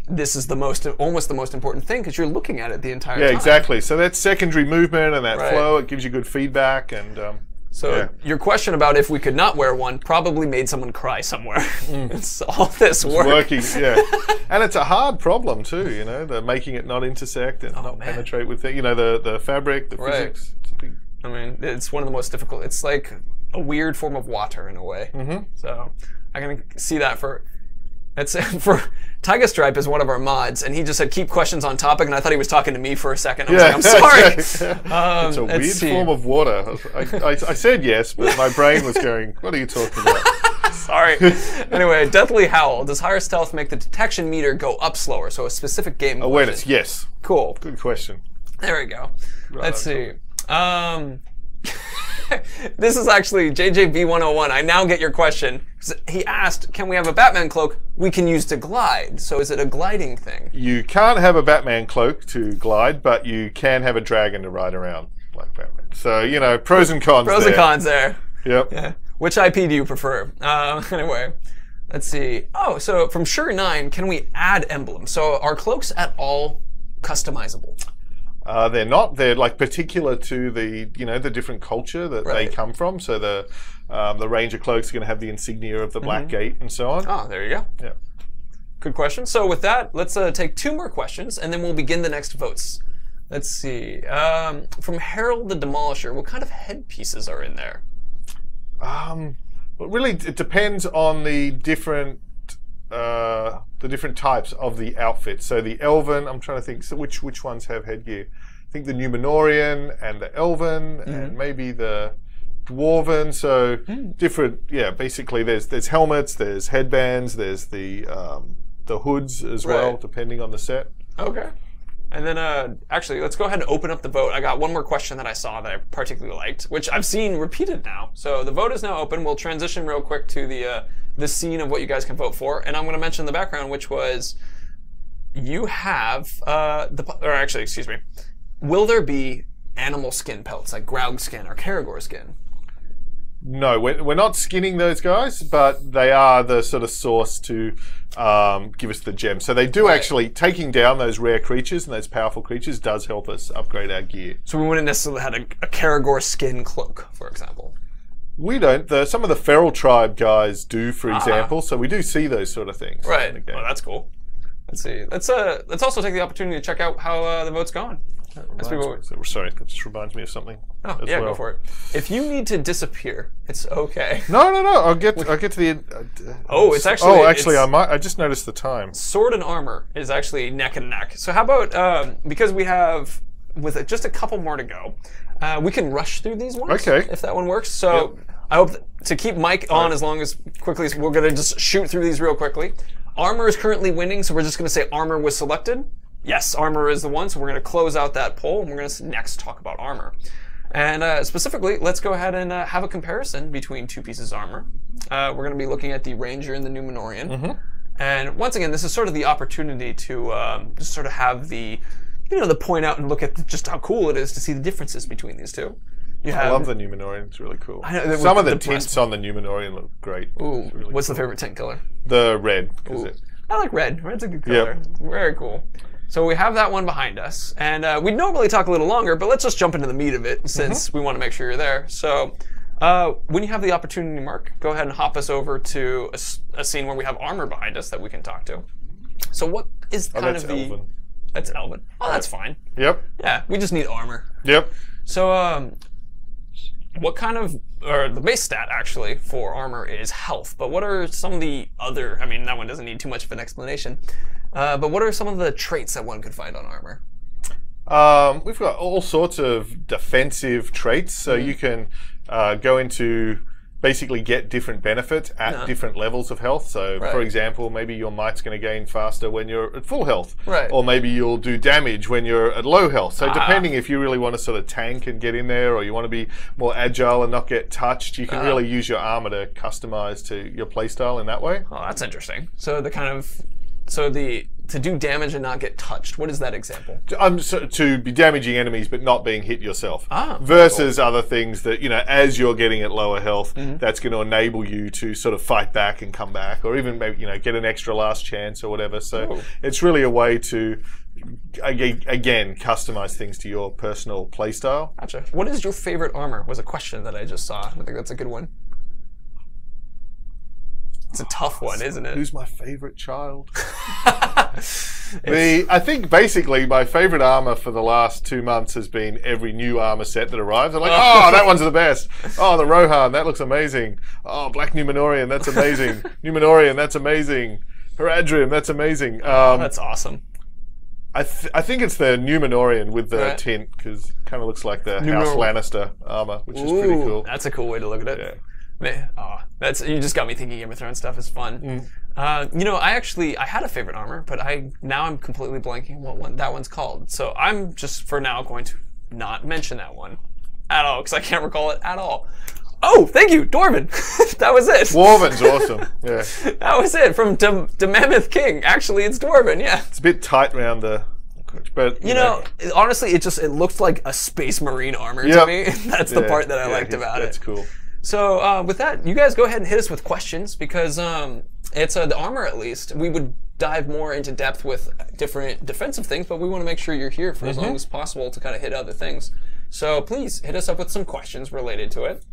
this is almost the most important thing because you're looking at it the entire time. Yeah, exactly. So that secondary movement and that flow, it gives you good feedback and So your question about if we could not wear one probably made someone cry somewhere. It's all this work. Working, yeah. And it's a hard problem too, the making it not intersect and not penetrate with things. The fabric, the physics. I mean, it's one of the most difficult. It's like a weird form of water in a way. So I can see that for That's for Tyga Stripe is one of our mods, and he just said keep questions on topic, and I thought he was talking to me for a second. I was like, I'm sorry. It's a weird form of water. I said yes, but my brain was going, what are you talking about? Sorry. Anyway, Deathly Howl. Does higher stealth make the detection meter go up slower? So a specific game awareness, question. yes. Cool. Good question. There we go. Right, let's see. This is actually JJB101. I now get your question. He asked, can we have a Batman cloak we can use to glide? So is it a gliding thing? You can't have a Batman cloak to glide, but you can have a dragon to ride around like Batman. So, you know, pros and cons Pros and cons there. Yep. Yeah. Which IP do you prefer? Anyway, let's see. Oh, so from Sure9, can we add emblems? So are cloaks at all customizable? They're not. They're like particular to the, you know, the different culture that they come from. So the Ranger cloak's going to have the insignia of the Black Gate and so on. Oh, there you go. Yeah. Good question. So with that, let's take 2 more questions, and then we'll begin the next votes. Let's see. From Harold the Demolisher, what kind of headpieces are in there? Well, really, it depends on the different types of the outfit. So the Elven, I'm trying to think, so which ones have headgear? I think the Numenorian and the Elven and maybe the Dwarven. So different, yeah. Basically, there's helmets, there's headbands, there's the hoods as well, depending on the set. Okay. And then, actually, let's go ahead and open up the vote. I got one more question that I saw that I particularly liked, which I've seen repeated now. So the vote is now open. We'll transition real quick to the scene of what you guys can vote for. And I'm going to mention the background, which was you have, excuse me, will there be animal skin pelts, like Graug skin or Karagor skin? No, we're not skinning those guys, but they are the sort of source to give us the gems. So they do actually, taking down those rare creatures and those powerful creatures does help us upgrade our gear. So we wouldn't necessarily have a Karagor skin cloak, for example. We don't. Some of the Feral Tribe guys do, for example. So we do see those sort of things. Right. Well, that's cool. Let's see. Let's also take the opportunity to check out how the vote's going. Sorry, that just reminds me of something. Oh, yeah, go for it. If you need to disappear, it's okay. No. I'll get to the. It's actually. I just noticed the time. Sword and armor is actually neck and neck. So how about because we have just a couple more to go, we can rush through these ones. Okay. If that one works. So I hope to keep Mike on as quickly as we're gonna just shoot through these real quickly. Armor is currently winning, so we're just gonna say armor was selected. Yes, armor is the one, so we're going to close out that poll, and we're going to next talk about armor. And specifically, let's go ahead and have a comparison between 2 pieces of armor. We're going to be looking at the Ranger and the Numenorian. And once again, this is sort of the opportunity to just sort of have the point out and look at just how cool it is to see the differences between these two. I love the Numenorian, it's really cool. I know, some of the tints on the Numenorian look great. Ooh, really what's cool. the favorite tint color? The red. I like red. Red's a good color. Very cool. So we have that one behind us, and we'd normally talk a little longer, but let's just jump into the meat of it since we want to make sure you're there. So when you have the opportunity, Mark, go ahead and hop us over to a scene where we have armor behind us that we can talk to. So what is kind of the... Elven. That's Elven. Oh, that's fine. Yep. Yeah, we just need armor. Yep. So what kind of... or the base stat, actually, for armor is health, but what are some of the other... I mean, that one doesn't need too much of an explanation. But what are some of the traits that one could find on armor? We've got all sorts of defensive traits, so you can go into basically get different benefits at different levels of health. So, for example, maybe your might's going to gain faster when you're at full health, or maybe you'll do damage when you're at low health. So, depending if you really want to sort of tank and get in there, or you want to be more agile and not get touched, you can really use your armor to customize to your playstyle in that way. Oh, that's interesting. So to do damage and not get touched, what is that example? To be damaging enemies but not being hit yourself. Versus other things that, as you're getting at lower health, that's going to enable you to sort of fight back and come back, or even maybe, get an extra last chance or whatever. So it's really a way to, again, customize things to your personal playstyle. Gotcha. What is your favorite armor? Was a question that I just saw. I think that's a good one. It's a tough one, isn't it? Who's my favorite child? I think basically my favorite armor for the last 2 months has been every new armor set that arrives. I'm like, oh, that one's the best. Oh, the Rohan, that looks amazing. Oh, Black Numenorian, that's amazing. Numenorian, that's amazing. Haradrim, that's amazing. That's awesome. I think it's the Numenorian with the tint, because it kind of looks like the House Lannister armor, which is pretty cool. That's a cool way to look at it. Yeah. Man, you just got me thinking Game of Thrones stuff is fun. You know, I had a favorite armor, but now I'm completely blanking what that one's called. So I'm just for now going to not mention that one at all because I can't recall it at all. Oh, thank you, Dwarven. That was it. Dwarven's awesome. Yeah. That was it from the Mammoth King. Actually, it's Dwarven. Yeah. It's a bit tight around the. But you know, honestly, it looked like a Space Marine armor to me. That's the part that I liked about it. That's cool. So with that, you guys go ahead and hit us with questions because it's the armor at least. We would dive more into depth with different defensive things, but we want to make sure you're here for as long as possible to kind of hit other things. So please hit us up with some questions related to it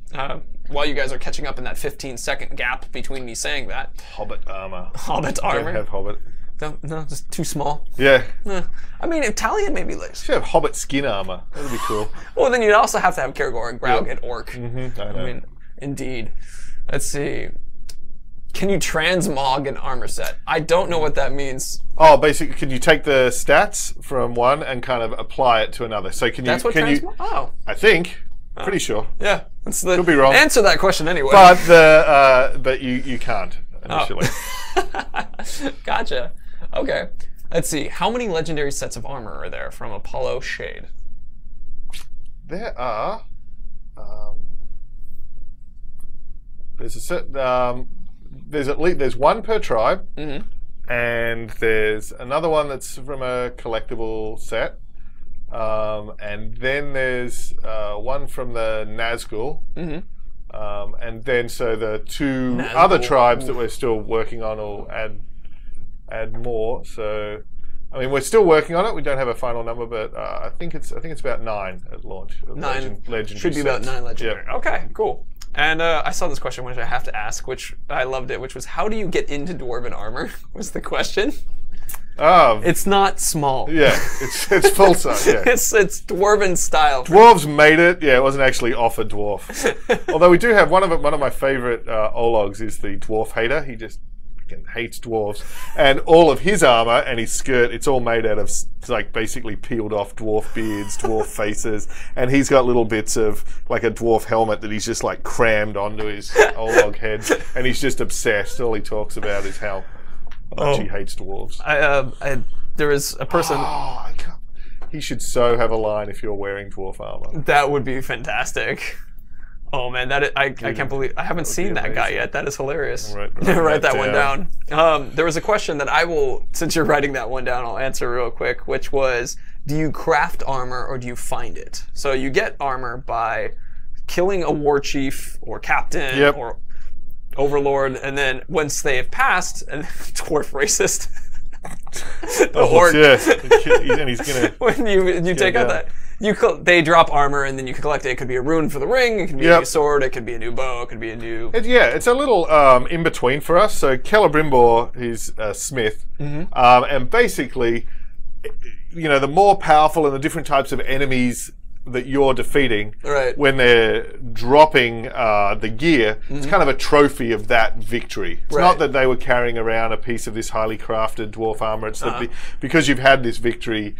while you guys are catching up in that 15-second gap between me saying that. Hobbit armor. Hobbit armor. Don't have Hobbit. No, just too small. Yeah. I mean, Italian maybe. Should have Hobbit skin armor. That would be cool. Well, then you'd also have to have Kergor, Graug, and Orc. I know. I mean, indeed. Let's see. Can you transmog an armor set? I don't know what that means. Oh, basically, can you take the stats from one and kind of apply it to another? So can you? That's what transmog? Oh. I think. Pretty sure. Yeah. Could be wrong. Answer that question anyway. But you can't initially. Oh. Gotcha. Okay. Let's see. How many legendary sets of armor are there from Apollo Shade? There are. There's a set. There's one per tribe, and there's another one that's from a collectible set, and then there's one from the Nazgul, and then so the two other tribes that we're still working on will add more. So, I mean, we're still working on it. We don't have a final number, but I think it's about 9 at launch. 9 legendary should be sets. about 9 legendary. Yep. Okay, cool. And I saw this question, which I have to ask, which I loved it, which was, how do you get into Dwarven armor? Was the question. It's not small. Yeah, it's full size. Yeah. It's Dwarven style. Dwarves made it. Yeah, it wasn't actually off a dwarf. Although we do have one of my favorite Ologs is the Dwarf Hater. He just hates dwarves, and all of his armor and his skirt, it's all made out of like basically peeled off dwarf beards, dwarf faces, and he's got little bits of like a dwarf helmet that he's just like crammed onto his Olog head, and he's just obsessed. All he talks about is how much he hates dwarves. There was a person. He should so have a line if you're wearing dwarf armor. That would be fantastic. Oh man, I can't believe I haven't seen that guy yet. That is hilarious. Write that one down. There was a question that I will, since you're writing that one down, I'll answer real quick, which was, do you craft armor or do you find it? So you get armor by killing a war chief or captain or overlord, and then once they have passed, and dwarf racist. The horde. Yeah, and he's gonna. When you take out that. They drop armor and then you can collect it. It could be a rune for the ring, it could be a new sword, it could be a new bow, it could be a new... It's a little in between for us. So Celebrimbor, he's a smith, and basically, you know, the more powerful and the different types of enemies that you're defeating, when they're dropping the gear, it's kind of a trophy of that victory. It's not that they were carrying around a piece of this highly crafted dwarf armor. It's that because you've had this victory,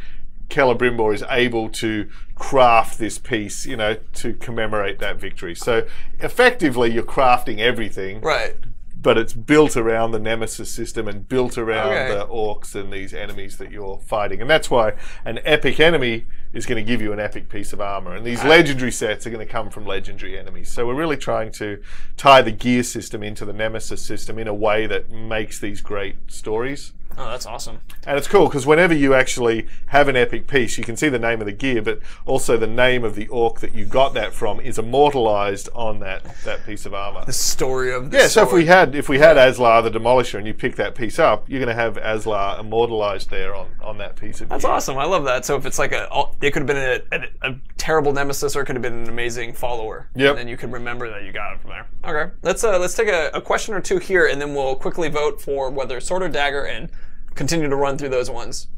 Celebrimbor is able to craft this piece, you know, to commemorate that victory. So effectively, you're crafting everything, but it's built around the Nemesis system and built around the orcs and these enemies that you're fighting. And that's why an epic enemy is going to give you an epic piece of armor. And these legendary sets are going to come from legendary enemies. So we're really trying to tie the gear system into the Nemesis system in a way that makes these great stories. Oh, that's awesome. And it's cool because whenever you actually have an epic piece, you can see the name of the gear, but also the name of the orc that you got that from is immortalized on that piece of armor. The story of the so if we had Aslar the Demolisher and you pick that piece up, you're going to have Aslar immortalized there on that piece of gear. That's awesome. I love that. So if it's like it could have been a terrible nemesis, or it could have been an amazing follower. And then you could remember that you got it from there. Okay. Let's take a question or two here, and then we'll quickly vote for whether sword or dagger, and continue to run through those ones.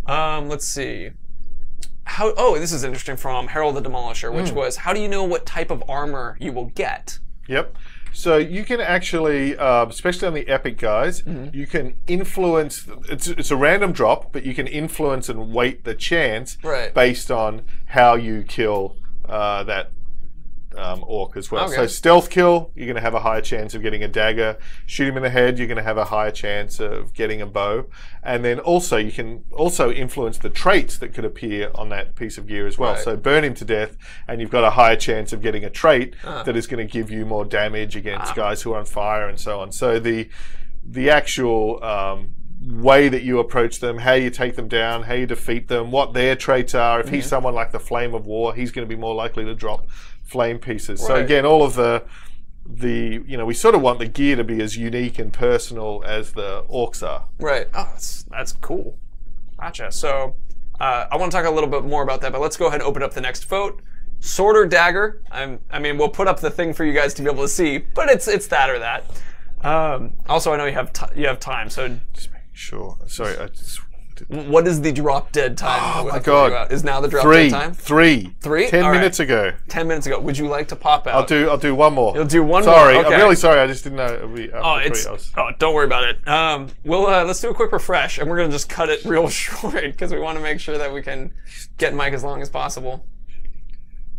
Let's see. This is interesting from Harold the Demolisher, which was, how do you know what type of armor you will get? So you can actually, especially on the epic guys, you can influence. It's a random drop, but you can influence and weight the chance based on how you kill that orc as well. So stealth kill, you're going to have a higher chance of getting a dagger. Shoot him in the head, you're going to have a higher chance of getting a bow. And then also you can also influence the traits that could appear on that piece of gear as well. So burn him to death, and you've got a higher chance of getting a trait that is going to give you more damage against guys who are on fire and so on. So the actual way that you approach them, how you take them down, how you defeat them, what their traits are. If he's someone like the Flame of War, he's going to be more likely to drop flame pieces. So again, all of the we sort of want the gear to be as unique and personal as the orcs are. Right. Oh, that's cool. Gotcha. So I want to talk a little bit more about that, but let's go ahead and open up the next vote. Sword or dagger? I mean, we'll put up the thing for you guys to be able to see, but it's that or that. Also, I know you have time, so just making sure. Sorry, what is the drop dead time? Oh my god! Is now the drop dead time? Three. 10 minutes ago. 10 minutes ago. Would you like to pop out? I'll do one more. You'll do one more. Okay. I'm really sorry. I just didn't know it would be after 3. Don't worry about it. Let's do a quick refresh, and we're gonna just cut it real short because we want to make sure that we can get Mike as long as possible.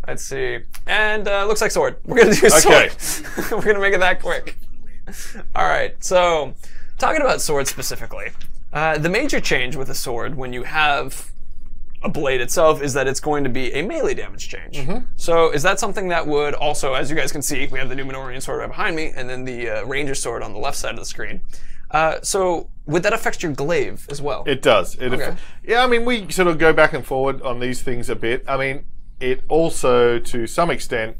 Let's see. And looks like sword. We're gonna do sword. We're gonna make it that quick. All right. So, talking about sword specifically. The major change with a sword when you have a blade itself is that it's going to be a melee damage change. So is that something that would also, as you guys can see, we have the Numenorian sword right behind me and then the Ranger sword on the left side of the screen. So would that affect your glaive as well? It does. Yeah, I mean, we sort of go back and forward on these things a bit. I mean, it also, to some extent,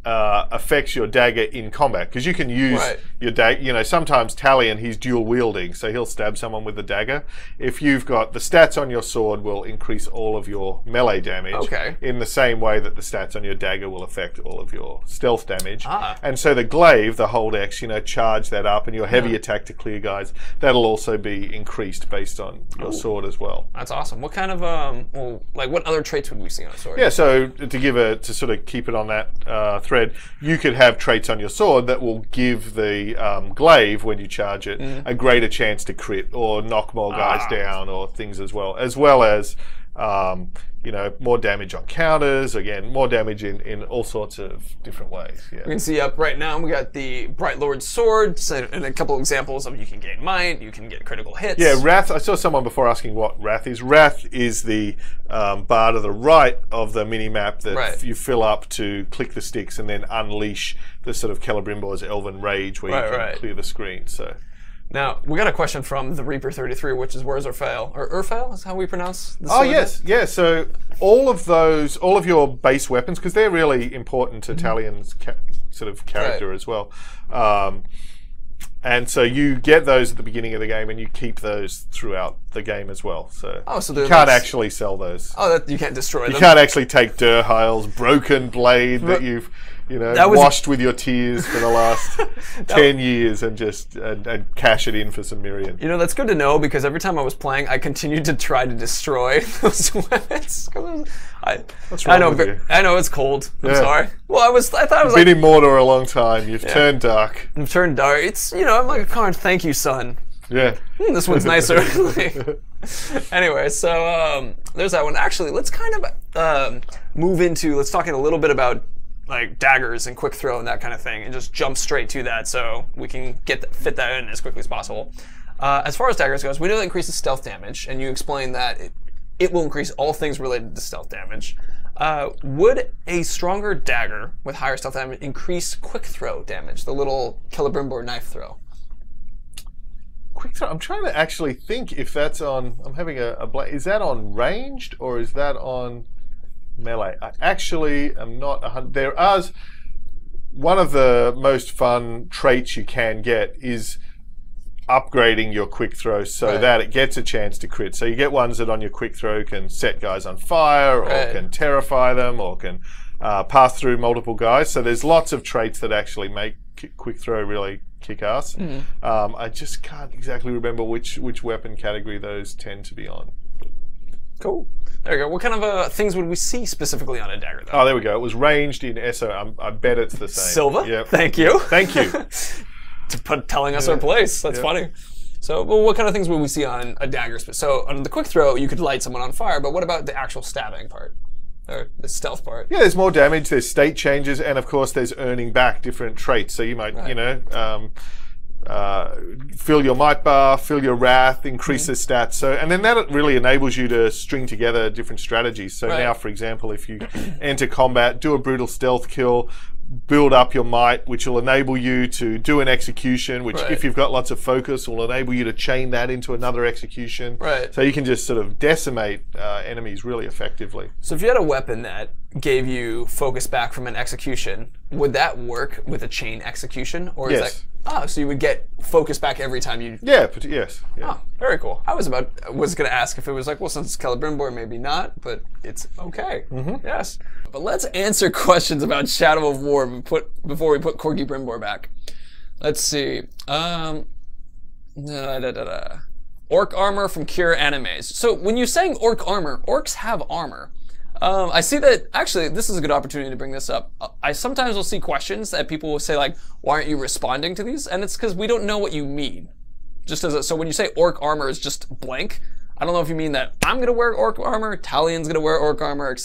affects your dagger in combat, because you can use your dagger. Sometimes Talion, he's dual wielding, so he'll stab someone with the dagger. If you've got the stats on your sword, will increase all of your melee damage in the same way that the stats on your dagger will affect all of your stealth damage. And so the glaive, the hold X, charge that up, and your heavy attack to clear guys, that'll also be increased based on your sword as well. That's awesome. What kind of what other traits would we see on a sword? Yeah, so to sort of keep it on that thread, you could have traits on your sword that will give the glaive, when you charge it, a greater chance to crit or knock more guys down or things as well as more damage on counters, again, more damage in all sorts of different ways. Yeah. We can see up right now, we got the Bright Lord sword, and a couple examples of you can gain might, you can get critical hits. Yeah, Wrath, I saw someone before asking what Wrath is. Wrath is the bar to the right of the mini-map that you fill up to click the sticks and then unleash the sort of Celebrimbor's Elven Rage where you can clear the screen. So. Now, we got a question from the Reaper 33, which is where's Urfael? Or Urfael is how we pronounce the sword? Oh, yes. Yeah, so all of your base weapons, because they're really important to Talion's sort of character as well. And so you get those at the beginning of the game, and you keep those throughout the game as well. So, you can't actually sell those. Oh, you can't destroy them. You can't actually take Durheil's broken blade that you've washed with your tears for the last 10 years and just and cash it in for some Mirian. That's good to know, because every time I was playing, I continued to try to destroy those weapons. What's wrong with you? I know it's cold. I'm sorry. Well, I thought I was been in Mordor a long time. You've turned dark. I've turned dark. It's I'm like a card. Thank you, son. Yeah. This one's nicer. Anyway, so there's that one. Actually, let's kind of move into. Let's talk a little bit about like daggers and quick throw and that kind of thing, and just jump straight to that so we can fit that in as quickly as possible. As far as daggers goes, we know it increases stealth damage, and you explained that it will increase all things related to stealth damage. Would a stronger dagger with higher stealth damage increase quick throw damage, the little Celebrimbor knife throw? Quick throw. I'm trying to actually think if that's on. I'm having is that on ranged or is that on melee? I actually am not. There is one of the most fun traits you can get is upgrading your quick throw so that it gets a chance to crit. So you get ones that on your quick throw can set guys on fire or can terrify them or can pass through multiple guys. So there's lots of traits that actually make quick throw really kick ass. I just can't exactly remember which weapon category those tend to be on. Cool. There you go. What kind of things would we see specifically on a dagger, though? Oh, there we go. It was ranged in SO. I bet it's the same. Silver? Yep. Thank you. Thank you. Telling us our place. That's funny. So, well, what kind of things would we see on a dagger? So, on the quick throw, you could light someone on fire, but what about the actual stabbing part? Or the stealth part? Yeah, there's more damage, there's state changes, and of course there's earning back different traits. So you might, fill your might bar, fill your wrath, increase the stats. So, and then that really enables you to string together different strategies. So now, for example, if you enter combat, do a brutal stealth kill, build up your might, which will enable you to do an execution, which if you've got lots of focus will enable you to chain that into another execution. So you can just sort of decimate enemies really effectively. So if you had a weapon that gave you focus back from an execution, would that work with a chain execution? Or is that, so you would get focus back every time you... Yes. Oh, very cool. I was going to ask if it was like, well, since it's Celebrimbor, maybe not, but it's okay. Yes. But let's answer questions about Shadow of War before we put Corgi Brimbor back. Let's see. Orc armor from Cure Animes. So when you're saying orc armor, orcs have armor. I see that, actually, this is a good opportunity to bring this up. I sometimes will see questions that people will say like, why aren't you responding to these? And it's because we don't know what you mean. So when you say orc armor is just blank, I don't know if you mean that I'm going to wear orc armor, Talian's going to wear orc armor,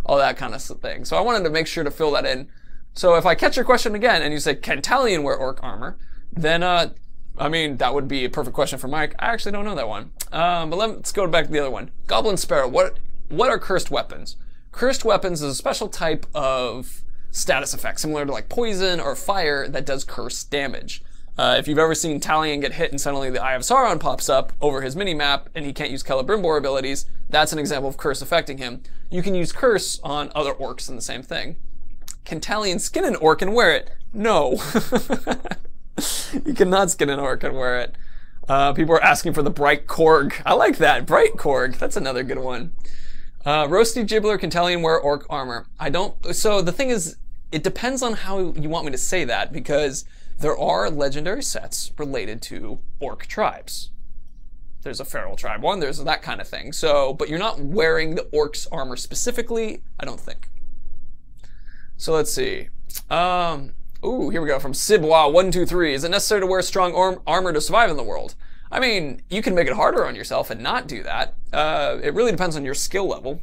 all that kind of thing. So I wanted to make sure to fill that in. So if I catch your question again and you say, can Talion wear orc armor? Then, I mean, that would be a perfect question for Mike. I actually don't know that one. But let's go back to the other one. Goblin Sparrow, what are cursed weapons? Cursed weapons is a special type of status effect, similar to like poison or fire that does curse damage. If you've ever seen Talion get hit and suddenly the Eye of Sauron pops up over his mini-map and he can't use Celebrimbor abilities, that's an example of curse affecting him. You can use curse on other orcs in the same thing. Can Talion skin an orc and wear it? No. You cannot skin an orc and wear it. People are asking for the Bright Korg. I like that. Bright Korg. That's another good one. Roasty Gibbler, can Talion wear orc armor? I don't. So the thing is, it depends on how you want me to say that, because there are legendary sets related to orc tribes. There's a feral tribe one, there's that kind of thing. So, but you're not wearing the orc's armor specifically, I don't think. So let's see. Ooh, here we go from Sibwa123. Is it necessary to wear strong armor to survive in the world? I mean, you can make it harder on yourself and not do that. It really depends on your skill level.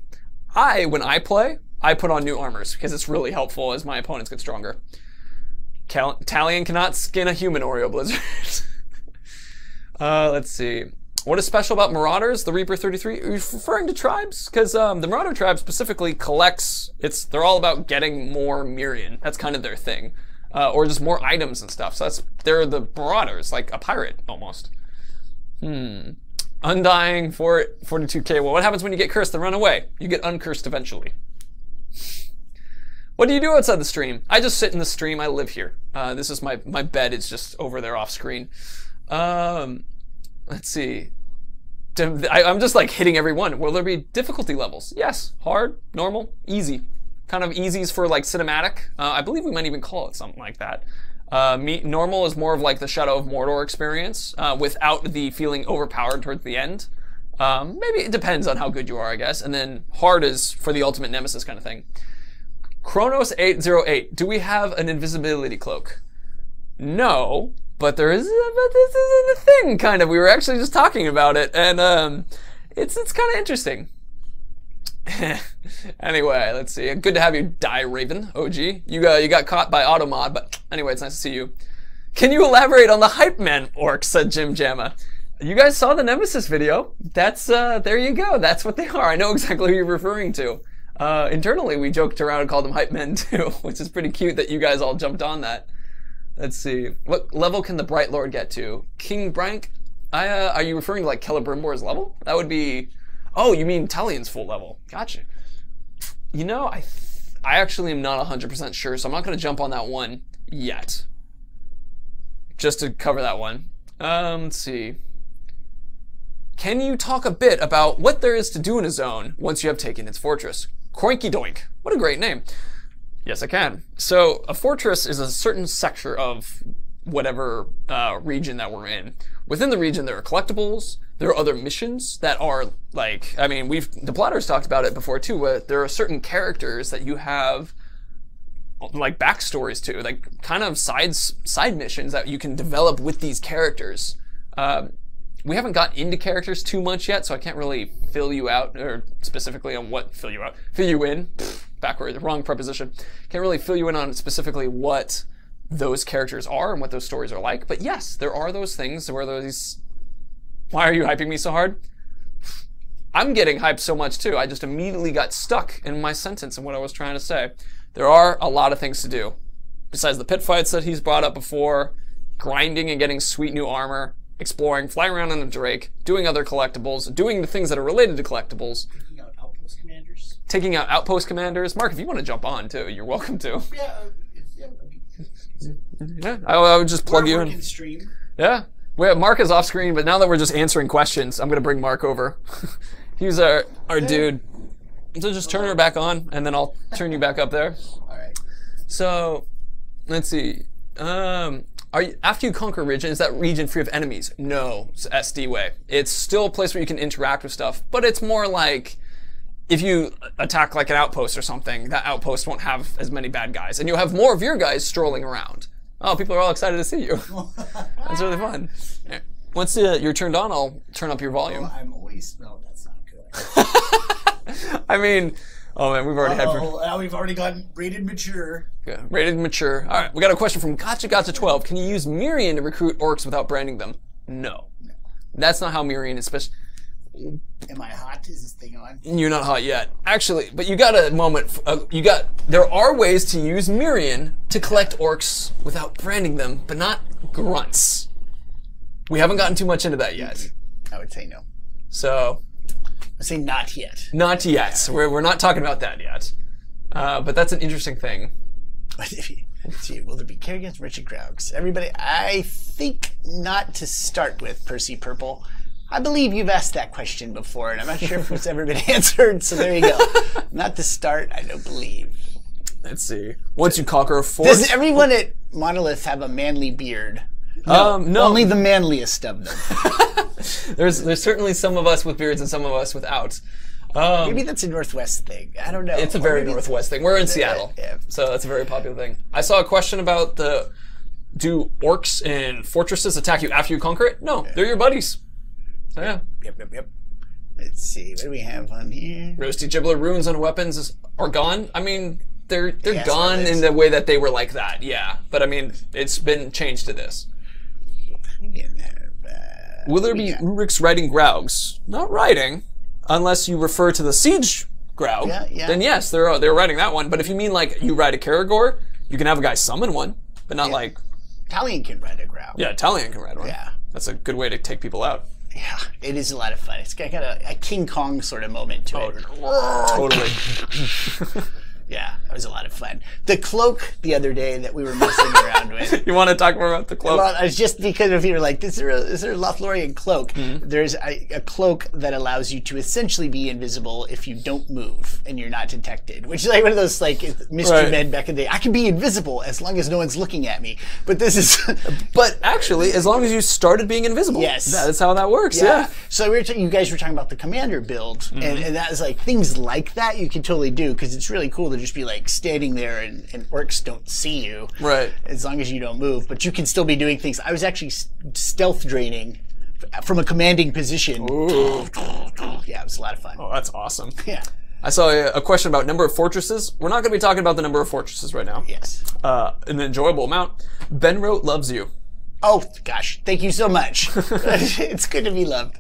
When I play, I put on new armors because it's really helpful as my opponents get stronger. Talion cannot skin a human Oreo Blizzard. Let's see. What is special about Marauders, the Reaper 33? Are you referring to tribes? Because the Marauder tribe specifically collects, they're all about getting more Mirian. That's kind of their thing. Or just more items and stuff. So they're the Marauders, like a pirate almost. Undying for 42k. Well, what happens when you get cursed and run away? You get uncursed eventually. What do you do outside the stream? I just sit in the stream. I live here. This is my bed is just over there off screen. Let's see. I'm just like hitting every one. Will there be difficulty levels? Yes. Hard, normal, easy. Kind of easies for like cinematic. I believe we might even call it something like that. Normal is more of like the Shadow of Mordor experience, without the feeling overpowered towards the end. Maybe it depends on how good you are, I guess. And then hard is for the ultimate nemesis kind of thing. Kronos808, do we have an invisibility cloak? No, but this is a thing, kind of. We were actually just talking about it, and it's kind of interesting. Anyway, let's see. Good to have you, Die Raven, OG. You got caught by Automod, but anyway, it's nice to see you. Can you elaborate on the Hype Man orcs, said Jim Jamma. You guys saw the Nemesis video. That's, there you go. That's what they are. I know exactly who you're referring to. Internally, we joked around and called them Hype Men too, which is pretty cute that you guys all jumped on that. Let's see. What level can the Bright Lord get to? King Brank? Are you referring to like Celebrimbor's level? That would be... Oh, you mean Talion's full level. Gotcha. You know, I actually am not 100% sure, so I'm not going to jump on that one yet. Just to cover that one. Let's see. Can you talk a bit about what there is to do in a zone once you have taken its fortress? Croinky Doink. What a great name. Yes, I can. So, a fortress is a certain sector of whatever region that we're in. Within the region, there are collectibles, there are other missions that are like, I mean, the plotters talked about it before too, where there are certain characters that you have like backstories to, like kind of side missions that you can develop with these characters. We haven't got into characters too much yet, so I can't really fill you out, or specifically on what fill you in, backward, wrong preposition. Can't really fill you in on specifically what those characters are and what those stories are like. But yes, there are those things where those. Why are you hyping me so hard? I'm getting hyped so much too. I just immediately got stuck in my sentence and what I was trying to say. There are a lot of things to do. Besides the pit fights that he's brought up before, grinding and getting sweet new armor, exploring, flying around on a Drake, doing other collectibles, doing the things that are related to collectibles. Taking out outpost commanders. Taking out outpost commanders. Mark, if you want to jump on too, you're welcome to. Yeah, I would just plug you in. Stream. Yeah. Mark is off screen, but now that we're just answering questions, I'm going to bring Mark over. He's our dude. So just turn her back on, and then I'll turn you back up there. All right. So, let's see. After you conquer a region, is that region free of enemies? No, it's SD way. It's still a place where you can interact with stuff, but it's more like if you attack like an outpost or something, that outpost won't have as many bad guys, and you'll have more of your guys strolling around. Oh, people are all excited to see you. That's really fun. Yeah. Once you're turned on, I'll turn up your volume. Well, I'm always. No, that's not good. I mean, oh man, we've already had. Now we've already gotten rated mature. Yeah, rated mature. All right, we got a question from Gotcha12. Can you use Mirian to recruit orcs without branding them? No. That's not how Mirian is special. Am I hot? Is this thing on? You're not hot yet, actually. But you got a moment. There are ways to use Mirian to collect orcs without branding them, but not grunts. We haven't gotten too much into that yet. I would say no. So. I say not yet. Not yet. So we're not talking about that yet. But that's an interesting thing. Will there be care against Richard Graugs? Everybody, I think not to start with, Percy Purple. I believe you've asked that question before, and I'm not sure if it's ever been answered, so there you go. Not to start, I don't believe. Let's see. Once you conquer a fort... Does everyone at Monolith have a manly beard? No. Only the manliest of them. There's certainly some of us with beards and some of us without. Maybe that's a Northwest thing. I don't know. It's a very Northwest thing. We're in Seattle, so that's a very popular thing. I saw a question about do orcs in fortresses attack you after you conquer it? No, they're your buddies. So, yeah. Yep. Let's see. What do we have on here? Roasty Gibbler runes on weapons are gone. I mean, they're gone in the way that they were like that. Yeah, but I mean, it's been changed to this. Will there be Urix riding Graugs? Not riding, unless you refer to the siege Graug. Yeah. Then yes, they're riding that one. But if you mean like you ride a Karagor, you can have a guy summon one, but not like. Talion can ride a Graug. Yeah, Talion can ride one. Yeah, that's a good way to take people out. Yeah, it is a lot of fun. It's got a King Kong sort of moment to it. Totally. Yeah, that was a lot of fun. The cloak the other day that we were messing around with. You want to talk more about the cloak? Well, it's just because if you're like, is there a Lothlorien cloak? Mm-hmm. There's a cloak that allows you to essentially be invisible if you don't move and you're not detected. Which is like one of those like mystery men back in the day. I can be invisible as long as no one's looking at me. But this is. But actually, as long as you started being invisible. Yes. That is how that works. Yeah. So you guys were talking about the commander build, and that is like things like that you can totally do because it's really cool to just be like standing there and orcs don't see you. Right. As long as you don't move. But you can still be doing things. I was actually stealth draining from a commanding position. Ooh. Yeah, it was a lot of fun. Oh, that's awesome. Yeah. I saw a question about number of fortresses. We're not going to be talking about the number of fortresses right now. Yes. An enjoyable amount. Benro loves you. Oh, gosh. Thank you so much. It's good to be loved.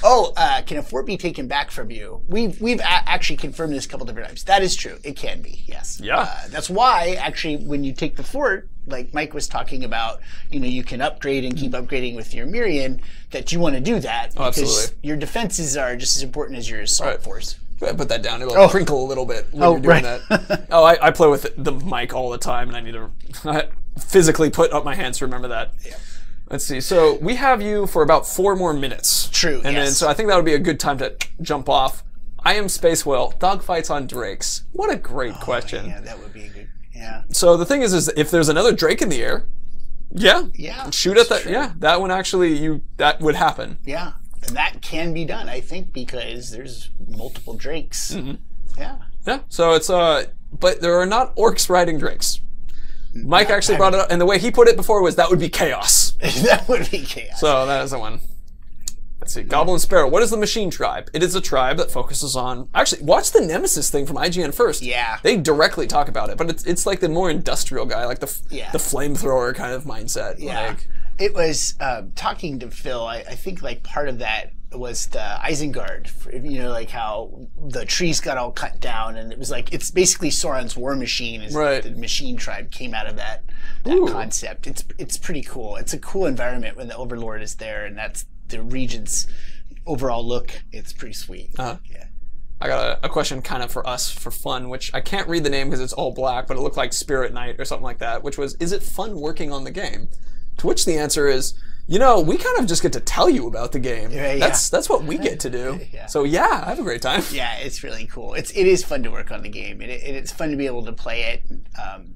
Oh, can a fort be taken back from you? We've actually confirmed this a couple different times. That is true. It can be, yes. Yeah. That's why, actually, when you take the fort, like Mike was talking about, you can upgrade and keep upgrading with your Mirian, that you want to do that. Because absolutely. Your defenses are just as important as your assault force. Go ahead and put that down. It'll crinkle a little bit when you're doing that. I play with the mic all the time, and I need to physically put up my hands to remember that. Yeah. Let's see. So we have you for about 4 more minutes. True. And then, so I think that would be a good time to jump off. I am Space Whale. Dogfights on Drakes. What a great question. Yeah, that would be a good. Yeah. So the thing is if there's another Drake in the air, Yeah. shoot at that. Yeah, that one actually that would happen. Yeah. that can be done, I think, because there's multiple drakes. Yeah. Yeah. So it's but there are not orcs riding drakes. Mike actually brought it up, and the way he put it before was that would be chaos. That would be chaos. So that is the one. Let's see. Goblin Sparrow. What is the Machine Tribe? It is a tribe that focuses on... Actually, watch the Nemesis thing from IGN first. Yeah. They directly talk about it, but it's like the more industrial guy, like the flamethrower kind of mindset. Yeah. Like, it was, talking to Phil, I think like part of that was the Isengard, like how the trees got all cut down, and it was like, it's basically Sauron's war machine. The Machine Tribe came out of that concept. It's pretty cool. It's a cool environment when the Overlord is there, and that's the region's overall look. It's pretty sweet. Yeah. I got a question kind of for us for fun, which I can't read the name because it's all black, but it looked like Spirit Knight or something like that, which was, is it fun working on the game? To which the answer is, we kind of just get to tell you about the game. That's what we get to do. So yeah, I have a great time. Yeah, it's really cool. It is fun to work on the game, and it's fun to be able to play it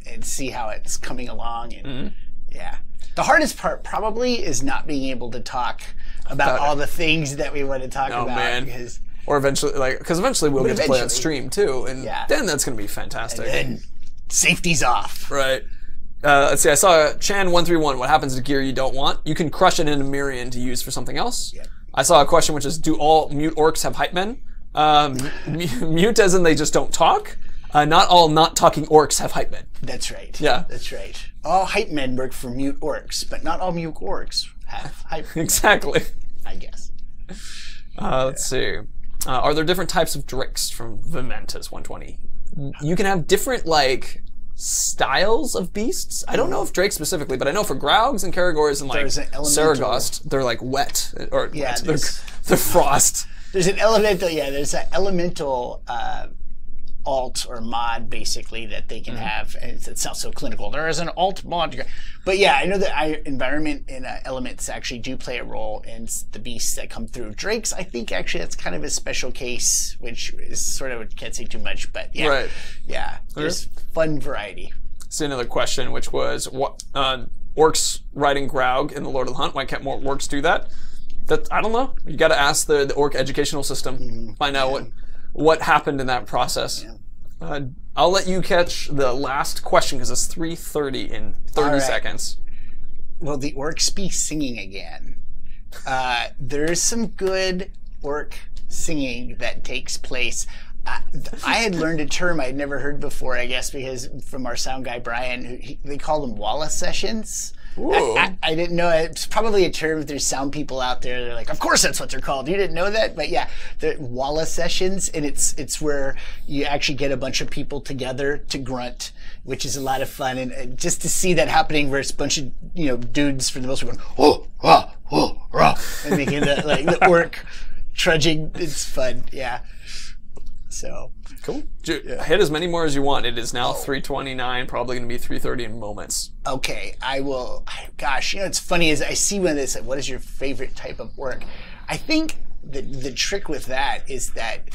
and see how it's coming along. And yeah, the hardest part probably is not being able to talk about all the things that we want to talk about. Man. Or eventually, because eventually we'll get to play on stream too, and then that's going to be fantastic. And then safety's off. Right. Let's see, I saw Chan131, what happens to gear you don't want? You can crush it into Mirian to use for something else. Yeah. I saw a question which is, do all mute orcs have hype men? Mute as in they just don't talk. Not all not talking orcs have hype men. That's right. Yeah. That's right. All hype men work for mute orcs, but not all mute orcs have hype men. Exactly. I guess. Let's see. Are there different types of drakes from Vimentis 120? You can have different, styles of beasts. I don't know if Drake specifically, but I know for Graugs and Karagors and Saragost, they're wet or they're frost. There's an elemental, there's an elemental alt or mod basically that they can have, and it sounds so clinical. There is an alt mod, but yeah, I know that environment and elements actually do play a role in the beasts that come through. Drakes, I think actually that's kind of a special case, which is sort of, can't say too much, but yeah, there's fun variety. See another question, which was what orcs riding Graug in the Lord of the Hunt. Why can't more orcs do that? I don't know. You got to ask the orc educational system. Find out what happened in that process. I'll let you catch the last question because it's 3:30 in 30 seconds. Well, the orcs be singing again. There's some good orc singing that takes place. I had learned a term I'd never heard before, I guess, because from our sound guy, Brian, they call them Wallace sessions. I didn't know it. It's probably a term. There's sound people out there. They're like, of course that's what they're called. You didn't know that, but yeah, the Wallace sessions, and it's where you actually get a bunch of people together to grunt, which is a lot of fun, and just to see that happening, where it's a bunch of dudes for the most part going and making the orc trudging. It's fun, yeah. So cool. Hit as many more as you want. It is now 3:29, probably going to be 3:30 in moments. Okay, I will. Gosh, it's funny as I see when they say, "What is your favorite type of work?" I think the trick with that is that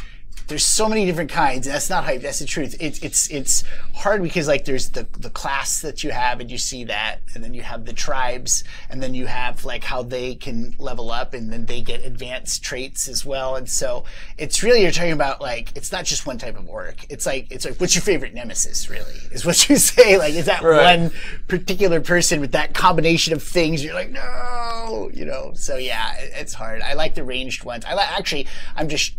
there's so many different kinds. That's not hype. That's the truth. It's hard because there's the class that you have, and you see that, and then you have the tribes, and then you have how they can level up, and then they get advanced traits as well. And so it's really, you're talking about it's not just one type of orc. It's like what's your favorite nemesis? Really, is what you say. Is that one particular person with that combination of things? You're like, no, So yeah, it's hard. I like the ranged ones. I'm just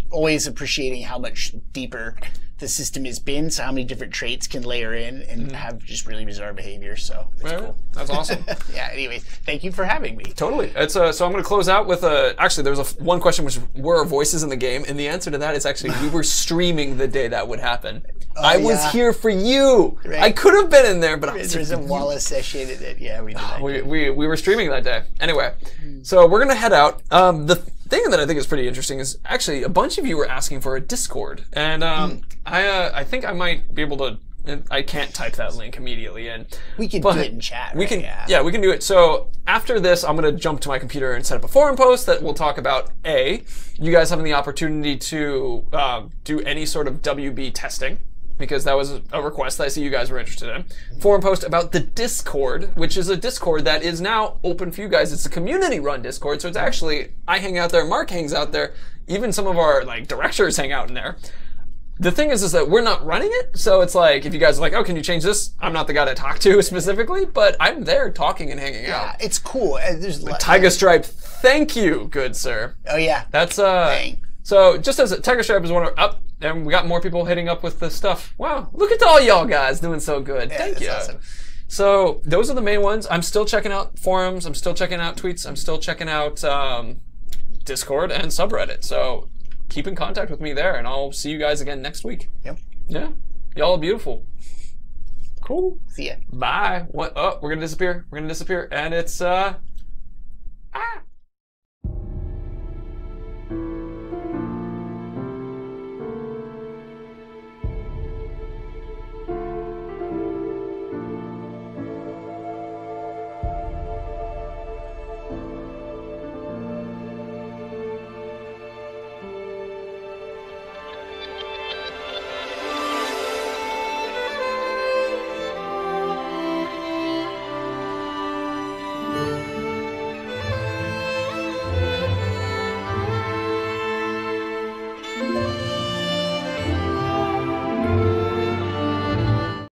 always appreciating how much deeper the system has been, so how many different traits can layer in and have just really bizarre behavior. So it's cool. That's awesome. Yeah. Anyways, thank you for having me. Totally. It's so I'm going to close out with actually there was one question which were our voices in the game, and the answer to that is actually we were streaming the day that would happen. I was here for you. Right. I could have been in there, but there's a Wallace session in it. Yeah, we did. We were streaming that day. Anyway, so we're going to head out. The thing that I think is pretty interesting is actually a bunch of you were asking for a Discord, and I think I might be able to. I can't type that link immediately in. We can do it in chat. We can, yeah, we can do it. So after this, I'm going to jump to my computer and set up a forum post that will talk about you guys having the opportunity to do any sort of WB testing. because that was a request that I see you guys were interested in. Forum post about the Discord, which is a Discord that is now open for you guys. It's a community-run Discord, so it's actually, I hang out there, Mark hangs out there, even some of our like directors hang out in there. The thing is that we're not running it, so it's like, if you guys are like, oh, can you change this? I'm not the guy to talk to specifically, but I'm there talking and hanging out. Yeah, it's cool. There's Tiger Stripe, thank you, good sir. Oh yeah. That's so just as Tiger Stripe is one of up, and we got more people hitting up with the stuff. Wow, look at all y'all guys doing so good. Yeah, thank you. Awesome. So those are the main ones. I'm still checking out forums. I'm still checking out tweets. I'm still checking out Discord and subreddit. So keep in contact with me there, and I'll see you guys again next week. Yep. Yeah. Y'all are beautiful. Cool. See ya. Bye. What? Oh, we're gonna disappear. We're gonna disappear, and it's